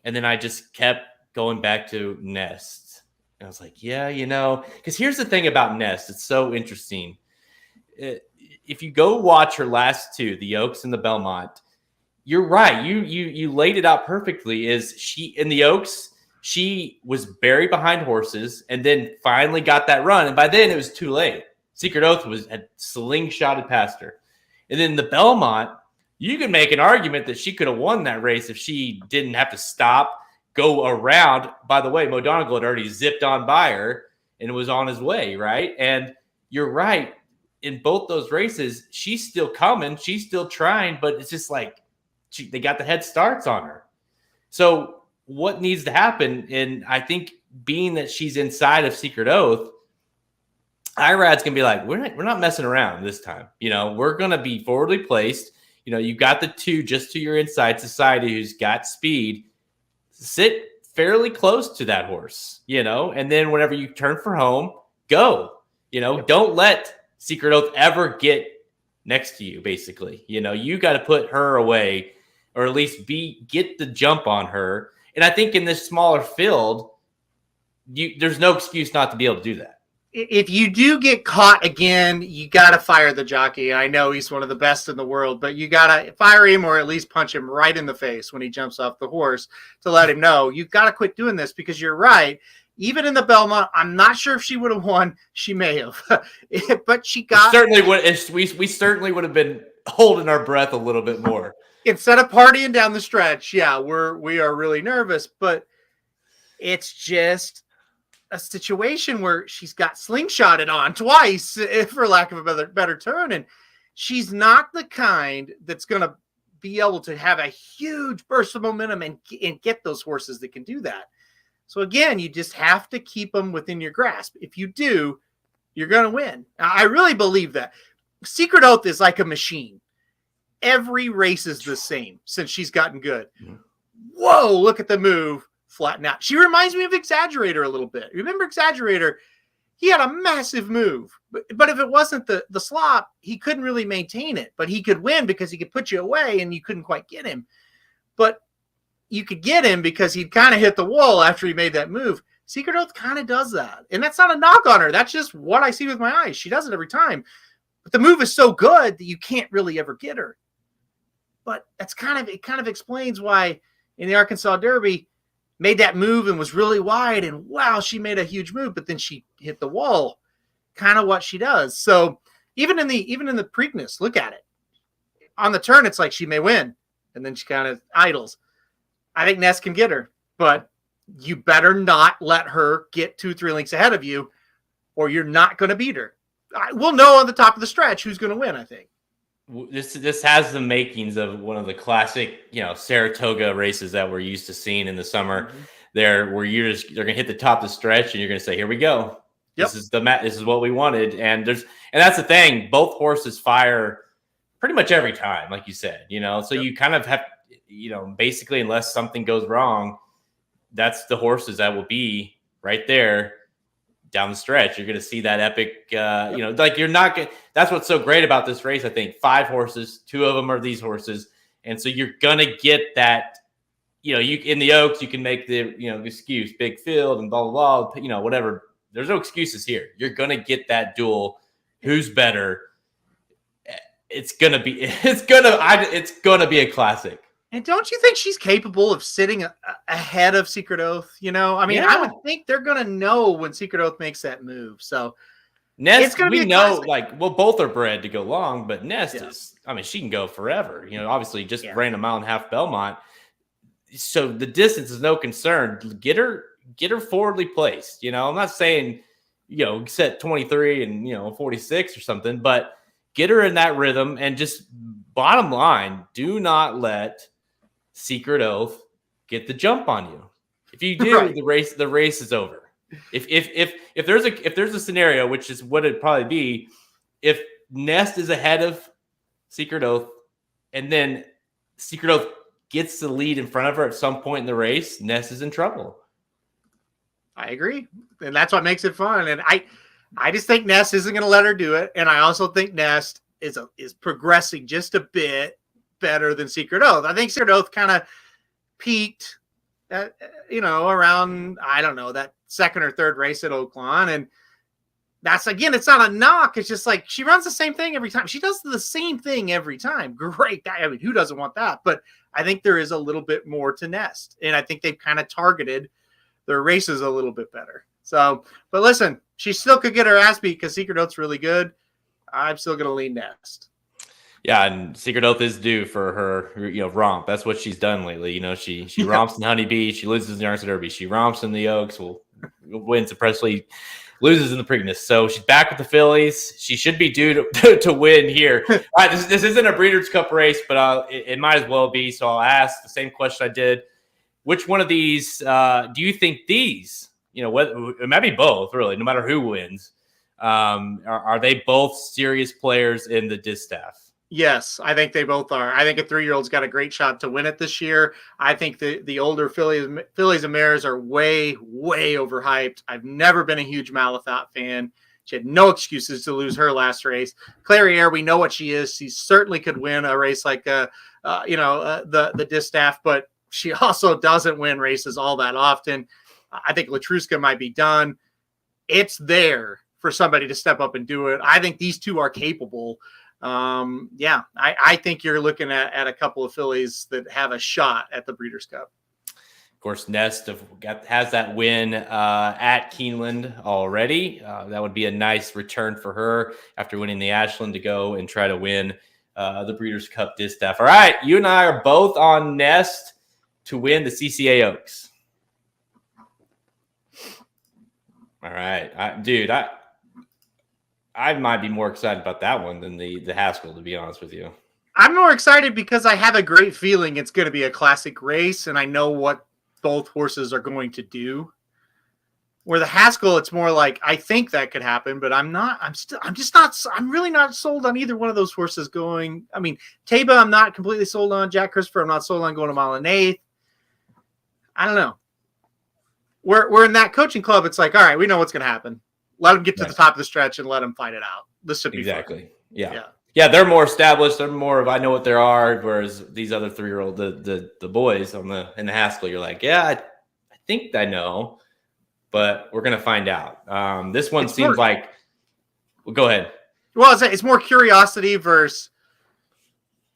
and then I just kept going back to Nest. And I was like, yeah, because here's the thing about Nest. It's so interesting. If you go watch her last 2, the Oaks and the Belmont, you're right. You laid it out perfectly. Is she in the Oaks? She was buried behind horses and then finally got that run. And by then it was too late. Secret Oath had slingshotted past her. And then the Belmont, you can make an argument that she could have won that race if she didn't have to stop, go around. By the way, Mo Donegal had already zipped on by her and was on his way, right? And you're right. In both those races, she's still coming. She's still trying, but it's just like they got the head starts on her. So what needs to happen, and I think being that she's inside of Secret Oath, Irad's going to be like, we're not messing around this time. We're going to be forwardly placed. You got the 2 just to your inside, Society, who's got speed. Sit fairly close to that horse, and then whenever you turn for home, go. Don't let Secret Oath ever get next to you, basically. You got to put her away, or at least get the jump on her. And I think in this smaller field, there's no excuse not to be able to do that. if you do get caught again, you got to fire the jockey. I know he's one of the best in the world, but you got to fire him or at least punch him right in the face when he jumps off the horse to let him know you've got to quit doing this, because you're right. Even in the Belmont, I'm not sure if she would have won. She may have, but she got certainly would. We certainly would have been holding our breath a little bit more instead of partying down the stretch. Yeah, we are really nervous, but it's just a situation where she's got slingshotted on twice, for lack of a better term, and she's not the kind that's going to be able to have a huge burst of momentum and get those horses that can do that. So again, you just have to keep them within your grasp. If you do, you're going to win. I really believe that. Secret Oath is like a machine. Every race is the same since she's gotten good. Whoa, look at the move. Flatten out. She reminds me of Exaggerator a little bit. Remember Exaggerator? He had a massive move, but if it wasn't the slop, he couldn't really maintain it. But he could win because he could put you away and you couldn't quite get him. But you could get him because he'd kind of hit the wall after he made that move. Secret Oath kind of does that. And that's not a knock on her. That's just what I see with my eyes. She does it every time. But the move is so good that you can't really ever get her. But it kind of explains why in the Arkansas Derby, made that move and was really wide, and wow, she made a huge move, but then she hit the wall. Kind of what she does. So even in the Preakness, look at it. On the turn, it's like she may win, and then she kind of idles. I think Ness can get her, but you better not let her get 2-3 lengths ahead of you, or you're not going to beat her. We'll know on the top of the stretch who's going to win, I think. This has the makings of one of the classic, Saratoga races that we're used to seeing in the summer. Mm-hmm. There, where they're going to hit the top of the stretch, and you're going to say, "Here we go. Yep. This is what we wanted." And that's the thing. Both horses fire pretty much every time, like you said. So yep. You kind of have, basically, unless something goes wrong, that's the horses that will be right there down the stretch. You're going to see that epic, like you're not going. That's what's so great about this race. I think 5 horses, 2 of them are these horses, and so you're going to get that. You in the Oaks, you can make the excuse, big field and blah blah blah. Whatever. There's no excuses here. You're going to get that duel. Who's better? It's going to be a classic. And don't you think she's capable of sitting ahead of Secret Oath? I would think they're going to know when Secret Oath makes that move. So Nest, we know, both are bred to go long, but Nest is, she can go forever. Obviously just ran a 1.5 mile Belmont. So the distance is no concern. Get her forwardly placed. I'm not saying, set 23 and, 46 or something, but get her in that rhythm, and just bottom line, do not let Secret Oath get the jump on you. If you do, right, the race is over. If there's a scenario, which is what it'd probably be, if Nest is ahead of Secret Oath and then Secret Oath gets the lead in front of her at some point in the race, Nest is in trouble. I agree. And that's what makes it fun. And I just think Nest isn't going to let her do it. And I also think Nest is progressing just a bit better than Secret Oath. I think Secret Oath kind of peaked at, around, I don't know, that second or third race at Oaklawn. And that's, again, it's not a knock. It's just like she runs the same thing every time. She does the same thing every time. Great. Who doesn't want that? But I think there is a little bit more to Nest. And I think they've kind of targeted their races a little bit better. So, but listen, she still could get her ass beat because Secret Oath's really good. I'm still going to lean Nest. Yeah, and Secret Oath is due for her, romp. That's what she's done lately. She romps in Honeybee. She loses in the Arkansas Derby. She romps in the Oaks. Wins the Presley. Loses in the Preakness. So she's back with the fillies. She should be due to win here. All right, this isn't a Breeders' Cup race, but it might as well be. So I'll ask the same question I did. Which one of these do you think these, whether, it might be both, really, no matter who wins, are they both serious players in the distaff? Yes, I think they both are. I think a 3-year-old's got a great shot to win it this year. I think the older fillies and mares are way, way overhyped. I've never been a huge Malathaat fan. She had no excuses to lose her last race. Clairiere, we know what she is. She certainly could win a race like the distaff, but she also doesn't win races all that often. I think Latruska might be done. It's there for somebody to step up and do it. I think these two are capable. I think you're looking at a couple of fillies that have a shot at the Breeders' Cup. Of course, Nest has that win at Keeneland already. That would be a nice return for her after winning the Ashland to go and try to win the Breeders' Cup Distaff. All right, you and I are both on Nest to win the CCA Oaks. All right, I might be more excited about that one than the Haskell, to be honest with you. I'm more excited because I have a great feeling it's going to be a classic race, and I know what both horses are going to do. Where the Haskell, it's more like I think that could happen, but I'm really not sold on either one of those horses going. I mean, Taba, I'm not completely sold on. Jack Christopher, I'm not sold on going a mile and eighth. I don't know. We're in that coaching club. It's like, all right, we know what's going to happen. Let them get to the top of the stretch and let them fight it out. This should be exactly fun. Yeah. Yeah, they're more established. They're more of I know what they are. Whereas these other 3-year-old, the boys in the Haskell, you're like, yeah, I think I know, but we're gonna find out. This one seems like. Well, go ahead. Well, it's more curiosity versus.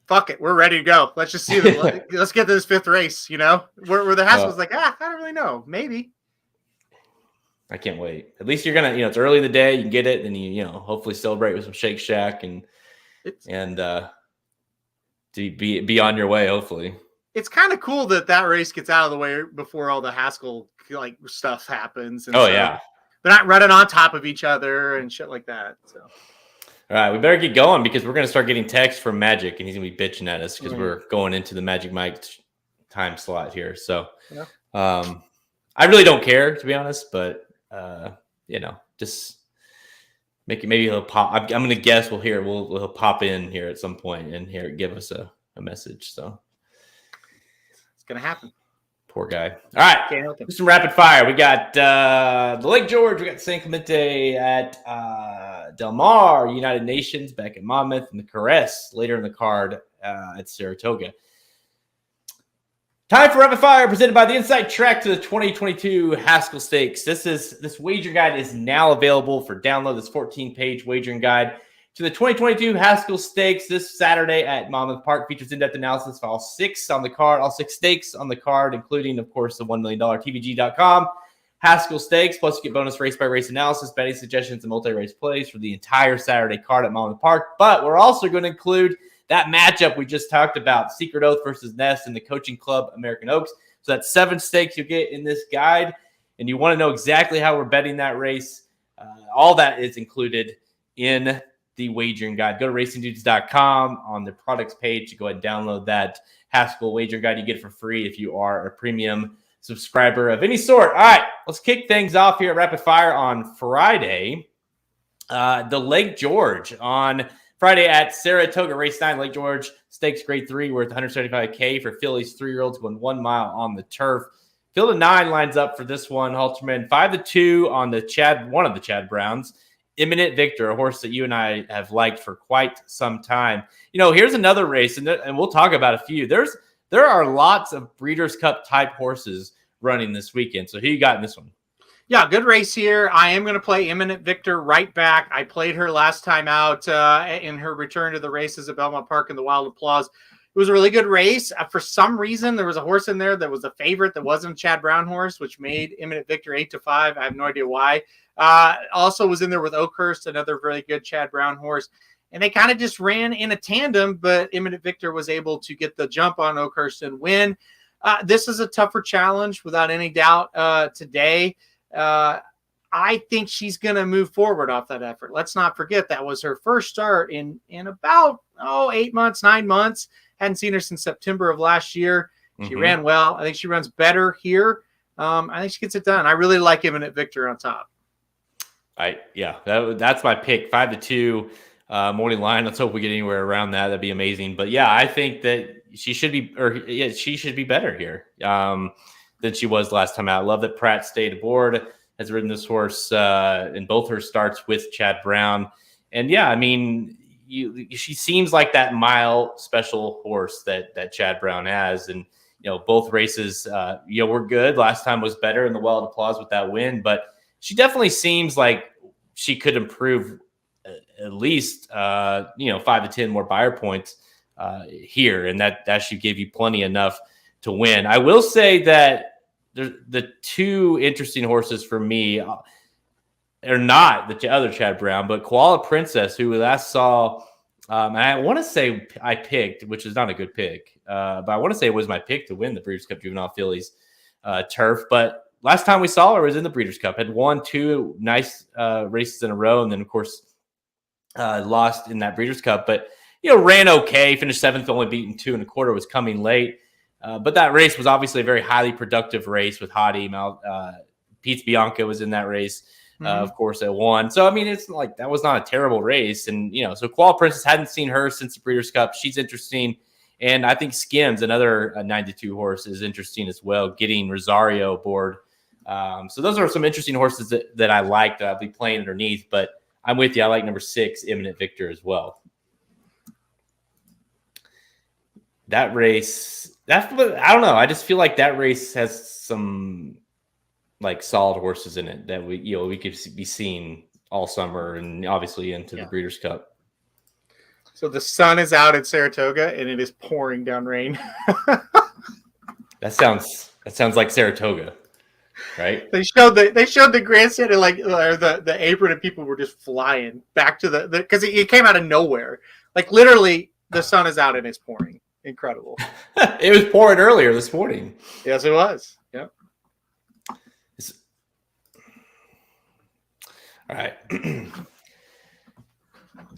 Fuck it, we're ready to go. Let's just see. Let's get to this 5th race. You know, where the Haskell's like, I don't really know, maybe. I can't wait. At least you're gonna, it's early in the day. You can get it, and you hopefully celebrate with some Shake Shack and to be on your way. Hopefully, it's kind of cool that race gets out of the way before all the Haskell stuff happens. And yeah, they're not running on top of each other and shit like that. So, all right, we better get going because we're gonna start getting texts from Magic, and he's gonna be bitching at us because we're going into the Magic Mike time slot here. So, I really don't care, to be honest, but. Just make it. Maybe he'll pop. I'm going to guess we'll pop in here at some point and give us a message. So it's going to happen. Poor guy. All right. Can't help him. Some rapid fire. We got the Lake George. We got San Clemente at Del Mar, United Nations back at Monmouth, and the Caress later in the card at Saratoga. Time for rapid fire presented by the Inside Track to the 2022 Haskell Stakes. This wager guide is now available for download. This 14-page wagering guide to the 2022 Haskell Stakes this Saturday at Monmouth Park. Features in-depth analysis of all 6 stakes on the card, including, of course, the $1 million TVG.com Haskell Stakes. Plus, you get bonus race-by-race analysis, betting suggestions, and multi-race plays for the entire Saturday card at Monmouth Park. But we're also going to include that matchup we just talked about, Secret Oath versus Nest in the Coaching Club American Oaks. So that's 7 stakes you get in this guide. And you want to know exactly how we're betting that race. All that is included in the wagering guide. Go to racingdudes.com on the products page to go ahead and download that Haskell wagering guide. You get it for free if you are a premium subscriber of any sort. All right, let's kick things off here at Rapid Fire on Friday. The Lake George on Friday at Saratoga, race 9, Lake George Stakes Grade 3 worth $175K for fillies, 3-year-olds going 1 mile on the turf. Field of 9 lines up for this one. Halterman 5-2 on one of the Chad Browns. Imminent Victor, a horse that you and I have liked for quite some time. Here's another race, and we'll talk about a few. There are lots of Breeders' Cup type horses running this weekend. So who you got in this one? Yeah, good race here. I am going to play Imminent Victor right back. I played her last time out in her return to the races at Belmont Park in the Wild Applause. It was a really good race. For some reason, there was a horse in there that was a favorite that wasn't a Chad Brown horse, which made Imminent Victor 8-5. I have no idea why. Also was in there with Oakhurst, another really good Chad Brown horse. And they kind of just ran in a tandem, but Imminent Victor was able to get the jump on Oakhurst and win. This is a tougher challenge without any doubt today. I think she's going to move forward off that effort. Let's not forget that was her first start in about 9 months. Hadn't seen her since September of last year. She ran well. I think she runs better here. I think she gets it done. I really like Imminent Victor on top. That's my pick. 5-2 morning line. Let's hope we get anywhere around that. That'd be amazing. But yeah, I think that she should be better here than she was last time out. I love that Pratt stayed aboard, has ridden this horse in both her starts with Chad Brown. And yeah, I mean, she seems like that mile special horse that Chad Brown has. And, both races, were good. Last time was better in the Wild Applause with that win, but she definitely seems like she could improve at least 5 to 10 more buyer points here, and that should give you plenty enough to win. I will say that the two interesting horses for me are not the other Chad Brown, but Koala Princess, who we last saw. And I want to say I picked, which is not a good pick, but I want to say it was my pick to win the Breeders' Cup Juvenile Fillies turf. But last time we saw her was in the Breeders' Cup, had won 2 nice races in a row, and then, of course, lost in that Breeders' Cup. But, ran okay, finished 7th, only beaten 2 1/4, was coming late. But that race was obviously a very highly productive race with Hottie. Pete Bianca was in that race. Of course, at 1. So, I mean, it's like that was not a terrible race. And, so Koala Princess, hadn't seen her since the Breeders' Cup. She's interesting. And I think Skims, another 92 horse, is interesting as well, getting Rosario aboard. So those are some interesting horses that I like that I'll be playing underneath. But I'm with you. I like number 6, Imminent Victor, as well. That race, I don't know. I just feel like that race has some solid horses in it that we could be seeing all summer and obviously into the Breeders' Cup. So the sun is out at Saratoga and it is pouring down rain. That sounds like Saratoga, right? They showed the grandstand and the apron, and people were just flying back to because it came out of nowhere. Like literally, the sun is out and it's pouring. Incredible. It was pouring earlier this morning. Yes, it was. Yep. All right. All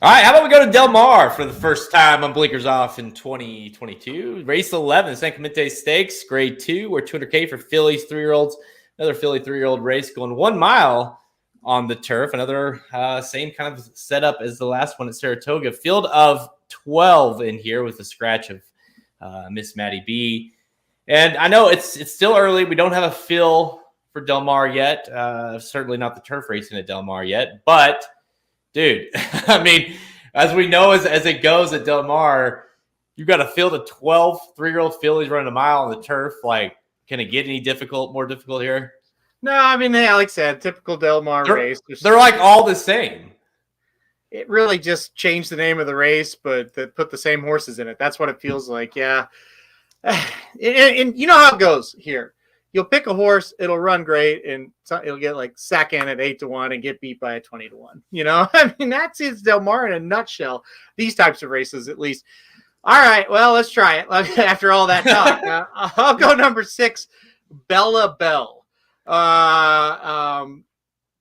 right. How about we go to Del Mar for the first time on Blinkers Off in 2022? Race 11, San Clemente Stakes, grade 2, or $200K for fillies, 3-year-olds. Another filly 3-year-old race going 1 mile on the turf. Another same kind of setup as the last one at Saratoga. Field of 12 in here with a scratch of Miss Maddie B. And I know it's still early. We don't have a fill for Del Mar yet. Certainly not the turf racing at Del Mar yet. But, dude, I mean, as we know, as it goes at Del Mar, you've got a field of 12 3-year-old fillies running a mile on the turf. Can it get any more difficult here? No, I mean, like I said, typical Del Mar race. They're all the same. It really just changed the name of the race, but put the same horses in it. That's what it feels like, yeah. And you know how it goes here. You'll pick a horse, it'll run great, and it'll get second at 8 to 1 and get beat by a 20 to 1. I mean, that's Del Mar in a nutshell. These types of races, at least. All right, well, let's try it. After all that talk, I'll go number 6, Bella Bell.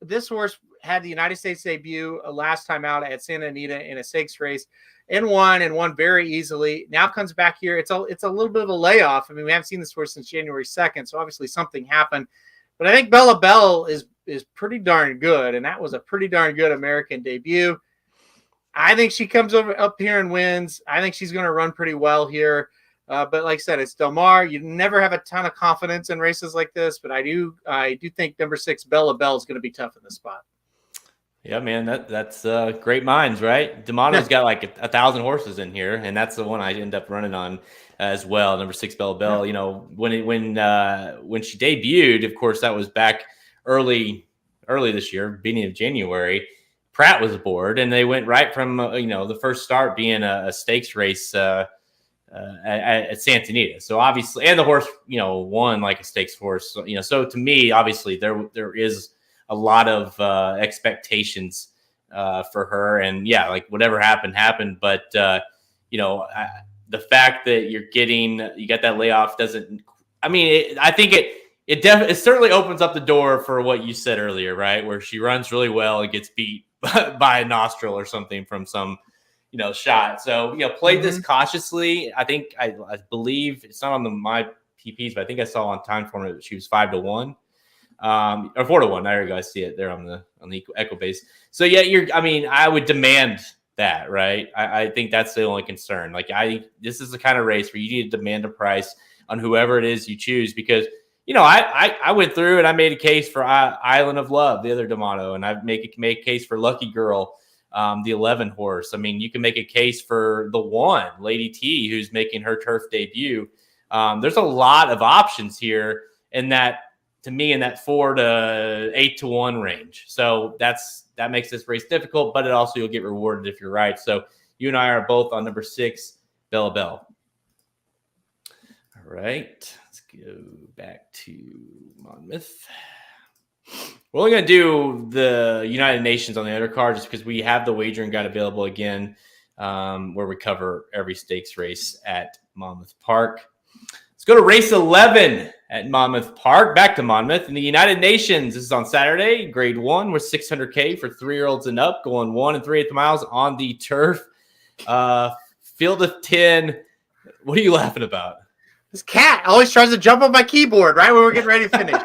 This horse had the United States debut last time out at Santa Anita in a stakes race and won very easily. Now comes back here. It's a little bit of a layoff. I mean, we haven't seen this horse since January 2nd, so obviously something happened. But I think Bella Bell is pretty darn good, and that was a pretty darn good American debut. I think she comes up here and wins. I think she's going to run pretty well here. But like I said, it's Del Mar. You never have a ton of confidence in races like this, but I do think number 6, Bella Bell, is going to be tough in this spot. Yeah, man, that's great minds, right? D'Amato's got 1,000 horses in here, and that's the one I end up running on as well. Number 6, Bella Bell. Yeah. When she debuted, of course, that was back early this year, beginning of January. Pratt was aboard, and they went right from the first start being a stakes race at Santa Anita. So obviously, and the horse won like a stakes horse. So to me, obviously, there is a lot of expectations for her, and whatever happened. But the fact that you got that layoff doesn't. I mean, I think it certainly opens up the door for what you said earlier, right? Where she runs really well and gets beat by a nostril or something from some shot. So played this cautiously. I think I believe it's not on my TPs, but I think I saw on time form that she was 5 to 1. Or 4 to 1. There you go. I see it there on the echo base. So I would demand that, right? I think that's the only concern. This is the kind of race where you need to demand a price on whoever it is you choose, because I went through and I made a case for Island of Love, the other D'Amato, and I make a case for Lucky Girl, the 11 horse. I mean, you can make a case for the 1, Lady T, who's making her turf debut. There's a lot of options here, and that to me in that 4 to 8 to 1 range. So that makes this race difficult, but it also you'll get rewarded if you're right. So you and I are both on number 6, Bella Bell. All right, let's go back to Monmouth. We're only going to do the United Nations on the undercard just because we have the wagering guide available again, where we cover every stakes race at Monmouth Park. Let's go to race 11 at Monmouth Park. Back to Monmouth in the United Nations. This is on Saturday, grade 1 with $600K for 3-year-olds and up, going 1 3/8 miles on the turf. Field of 10. What are you laughing about? This cat always tries to jump on my keyboard right when we're getting ready to finish.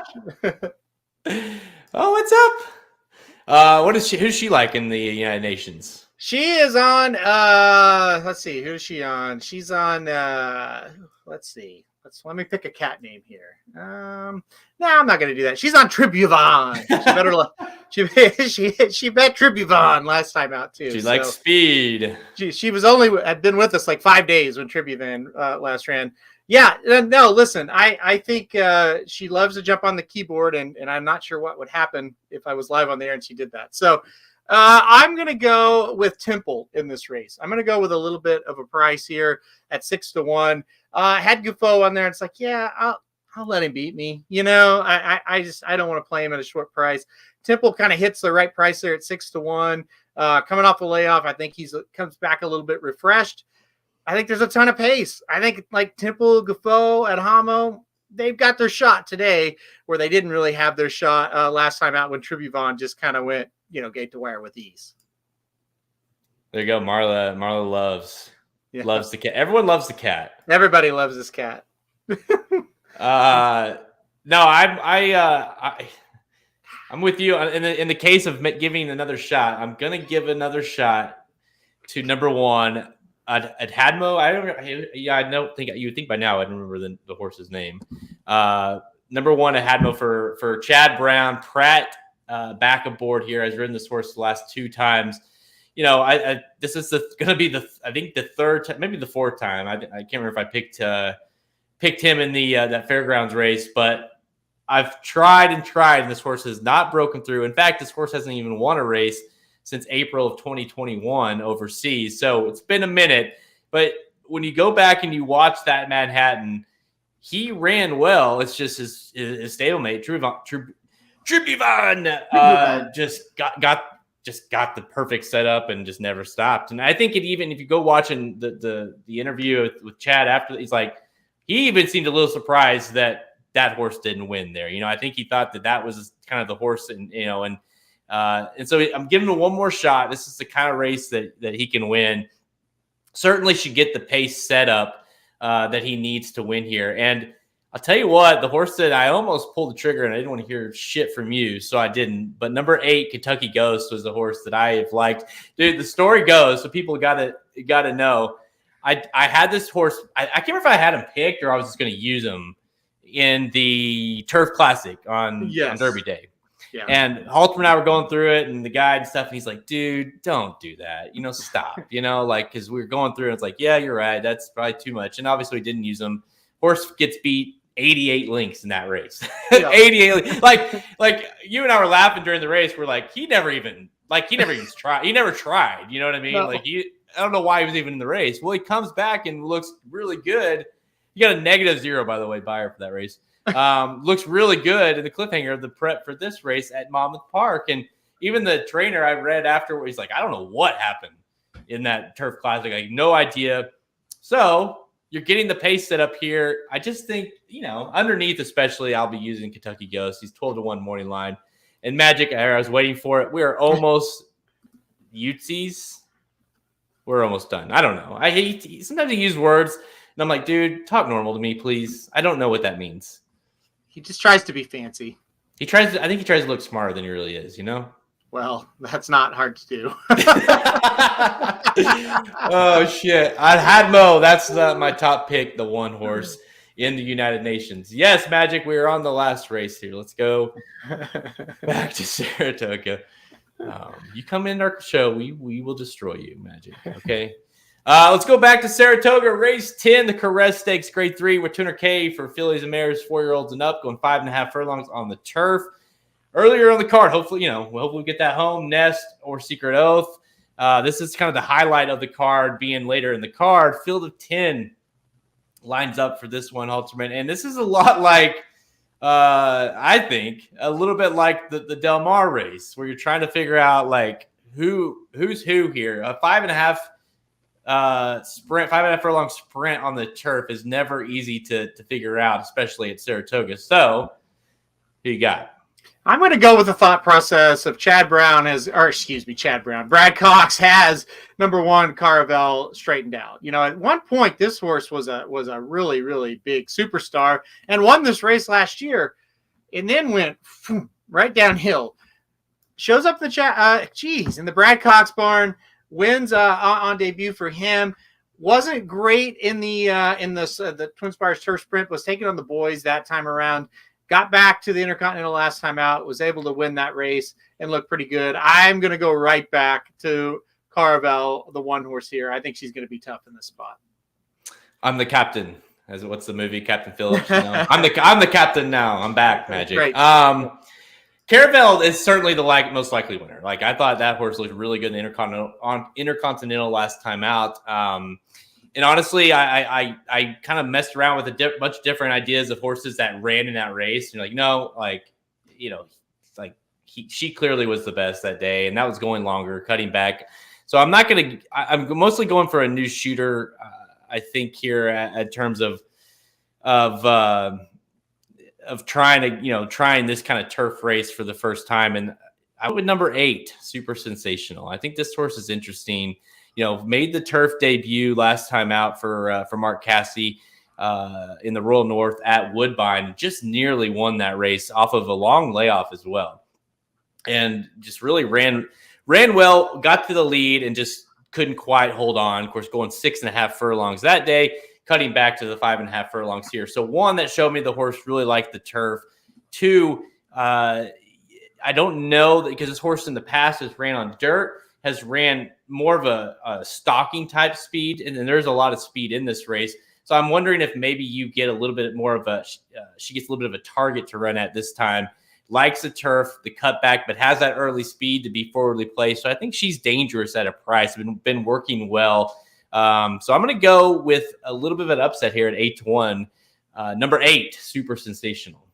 Oh, what's up? Who's she like in the United Nations? She is on, let's see, who's she on? She's on, let's see. Let me pick a cat name here. No, I'm not going to do that. She's on Tribuvon. She bet Tribuvon last time out too. She likes speed. She had been with us like 5 days when Tribuvon last ran. Yeah, no, listen, I think she loves to jump on the keyboard, and I'm not sure what would happen if I was live on the air and she did that. So I'm going to go with Temple in this race. I'm going to go with a little bit of a price here at 6 to 1. Had Gufo on there. It's like, yeah, I'll let him beat me. You know, I don't want to play him at a short price. Temple kind of hits the right price there at 6 to 1. Coming off the layoff, I think comes back a little bit refreshed. I think there's a ton of pace. I think like Temple, Gufo, and Hamo, they've got their shot today where they didn't really have their shot last time out when Tribuvon just kind of went, gate to wire with ease. There you go. Marla loves the cat. Everyone loves the cat. Everybody loves this cat. No, I'm with you in the case of giving another shot. I'm gonna give another shot to number 1 at Hadmo. I don't think you would think by now I'd remember the horse's name. Number 1 at Hadmo for Chad Brown. Pratt back aboard here. Has ridden this horse the last 2 times. This is going to be the third time, maybe the 4th time. I can't remember if I picked him in the that fairgrounds race, but I've tried, and this horse has not broken through. In fact, this horse hasn't even won a race since April of 2021 overseas. So it's been a minute, but when you go back and you watch that Manhattan, he ran well. It's just his stablemate, Tribuvon, just got the perfect setup and just never stopped. And I think if you go watching the interview with Chad after, he's like, he even seemed a little surprised that horse didn't win there. I think he thought that was kind of the horse, and so I'm giving him one more shot. This is the kind of race that he can win. Certainly should get the pace set up that he needs to win here. And I'll tell you what, the horse that I almost pulled the trigger and I didn't want to hear shit from you, so I didn't. But number 8, Kentucky Ghost, was the horse that I have liked. Dude, the story goes, so people gotta know. I had this horse. I can't remember if I had him picked or I was just going to use him in the Turf Classic on Derby Day. Yeah. And Halterman and I were going through it and the guide and stuff, and he's like, dude, don't do that. Stop. Because we were going through it. It's like, yeah, you're right. That's probably too much. And obviously we didn't use him. Horse gets beat 88 links in that race. Yeah. 88. Like you and I were laughing during the race. We're like, he never even tried. He never tried. You know what I mean? No. I don't know why he was even in the race. Well, he comes back and looks really good. You got a -0, by the way, buyer for that race. Looks really good in the cliffhanger of the prep for this race at Monmouth Park. And even the trainer I read after, he's like, I don't know what happened in that Turf Classic. I have no idea. So you're getting the pace set up here. I just think, underneath especially, I'll be using Kentucky Ghost. He's 12 to 1 morning line. And Magic, I was waiting for it. We are almost Utsies. We're almost done. I don't know. I hate sometimes he use words. And I'm like, dude, talk normal to me, please. I don't know what that means. He just tries to be fancy. I think he tries to look smarter than he really is, Well, that's not hard to do. Oh, shit. I had Mo. That's my top pick, the 1 horse in the United Nations. Yes, Magic, we are on the last race here. Let's go back to Saratoga. You come in our show, we will destroy you, Magic, okay? Let's go back to Saratoga. Race 10, the Caress Stakes, grade 3 with $200K for fillies and mares, 4-year-olds and up, going 5.5 furlongs on the turf. Earlier on the card, hopefully we get that home, Nest or Secret Oath. This is kind of the highlight of the card being later in the card. Field of 10 lines up for this one, Halterman. And this is a lot like, I think, a little bit like the Del Mar race where you're trying to figure out like who's who here. A 5.5 5.5 furlong sprint on the turf is never easy to figure out, especially at Saratoga. So, who you got? I'm going to go with the thought process of Brad Cox has number 1 Caravel straightened out. At one point, this horse was a really, really big superstar and won this race last year, and then went right downhill. Shows up in the Brad Cox barn. Wins on debut for him. Wasn't great in the Twin Spires Turf Sprint. Was taken on the boys that time around. Got back to the Intercontinental last time out. Was able to win that race and look pretty good. I'm going to go right back to Caravel, the 1 horse here. I think she's going to be tough in this spot. I'm the captain. What's the movie? Captain Phillips. I'm the captain now. I'm back. Magic. Great. Caravel is certainly the most likely winner. Like, I thought that horse looked really good in the Intercontinental last time out. And honestly, I kind of messed around with a bunch of different ideas of horses that ran in that race. And you're like, she clearly was the best that day, and that was going longer, cutting back. So I'm mostly going for a new shooter. I think here in terms of trying this kind of turf race for the first time. And I would number 8, Super Sensational. I think this horse is interesting. Made the turf debut last time out for Mark Cassidy in the Royal North at Woodbine. Just nearly won that race off of a long layoff as well. And just really ran well, got to the lead, and just couldn't quite hold on. Of course, going 6.5 furlongs that day, cutting back to the 5.5 furlongs here. So 1, that showed me the horse really liked the turf. 2, I don't know because this horse in the past has ran on dirt, has ran more of a stalking type speed, and then there's a lot of speed in this race. So I'm wondering if maybe you get a little bit more of she gets a little bit of a target to run at this time. Likes the turf, the cutback, but has that early speed to be forwardly placed. So I think she's dangerous at a price. Been working well. So I'm going to go with a little bit of an upset here at 8-1. Number 8, Super Sensational.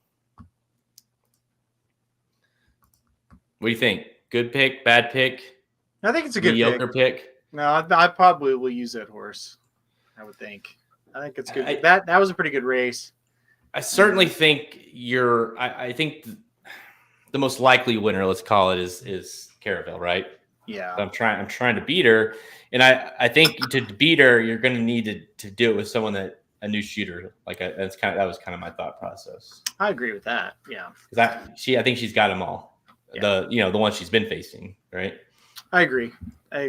What do you think? Good pick, bad pick? I think it's a good mediocre pick. No, I probably will use that horse. I would think. I think it's good. That was a pretty good race. I certainly think I think the most likely winner, let's call it, is Caravel, right? Yeah. I'm trying to beat her, and I think to beat her, you're going to need to do it with someone a new shooter. That was kind of my thought process. I agree with that. Yeah. Because I think she's got them all. Yeah. The ones she's been facing, right? I agree. All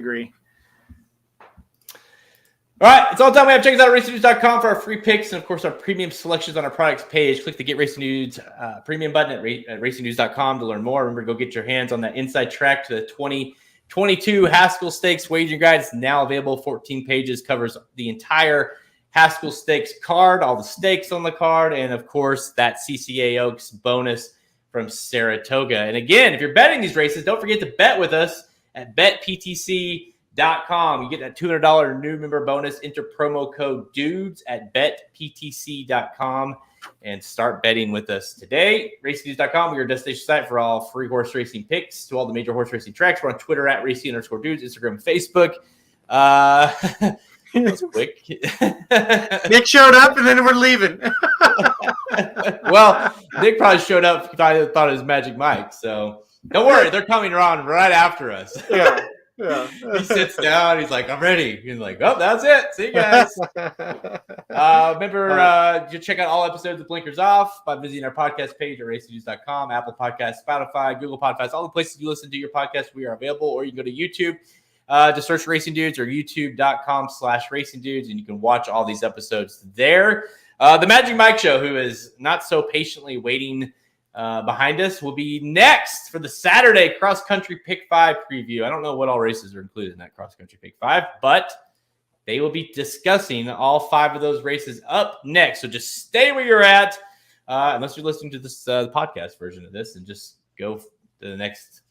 right, it's all done. We have to check us out at racingdudes.com for our free picks and, of course, our premium selections on our products page. Click the Get Racing Dudes premium button at racingdudes.com to learn more. Remember to go get your hands on that inside track to the 2022 Haskell Stakes wagering guide. It's now available. 14 pages, covers the entire Haskell Stakes card, all the stakes on the card, and, of course, that CCA Oaks bonus from Saratoga. And, again, if you're betting these races, don't forget to bet with us at BetPTC.com. You get that $200 new member bonus. Enter promo code DUDES at betptc.com and start betting with us today. RacingDudes.com, your destination site for all free horse racing picks to all the major horse racing tracks. We're on Twitter at racing_dudes, Instagram, Facebook. That's quick. Nick showed up and then we're leaving. Well, Nick probably showed up because I thought it was Magic Mike. So don't worry, they're coming around right after us. Yeah. He sits down. He's like, I'm ready. He's like, oh, that's it. See you guys. Remember, you check out all episodes of Blinkers Off by visiting our podcast page at racingdudes.com, Apple Podcasts, Spotify, Google Podcasts, all the places you listen to your podcast. We are available, or you can go to YouTube. Just search Racing Dudes or youtube.com/Racing Dudes, and you can watch all these episodes there. The Magic Mike Show, who is not so patiently waiting behind us, will be next for the Saturday cross country pick 5 preview. I don't know what all races are included in that cross country pick 5, but They will be discussing all 5 of those races up next. So just stay where you're at, unless you're listening to this podcast version of this, and just go to the next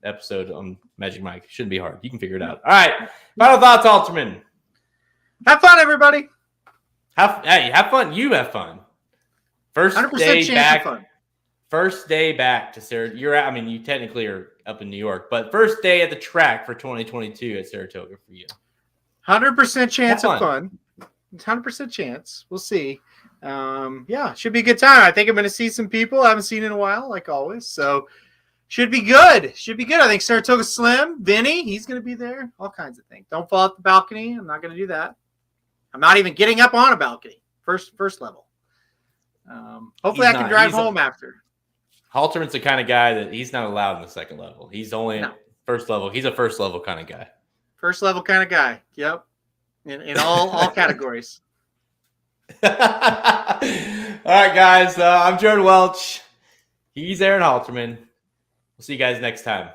episode on Magic Mike. Shouldn't be hard. You can figure it out. All right. Final thoughts, Alterman. Have fun, everybody. Have fun. You have fun. First 100% day chance back. of fun. First day back to Saratoga. You technically are up in New York, but first day at the track for 2022 at Saratoga for you. 100% chance of fun. 100% chance. We'll see. Should be a good time. I think I'm going to see some people I haven't seen in a while, like always. So should be good. I think Saratoga Slim, Vinny, he's going to be there. All kinds of things. Don't fall off the balcony. I'm not going to do that. I'm not even getting up on a balcony. First level. Hopefully I can drive home after. Halterman's the kind of guy that he's not allowed in the second level. He's only first level. He's a first level kind of guy. First level kind of guy. Yep. In all categories. All right, guys. I'm Jordan Welch. He's Aaron Halterman. We'll see you guys next time.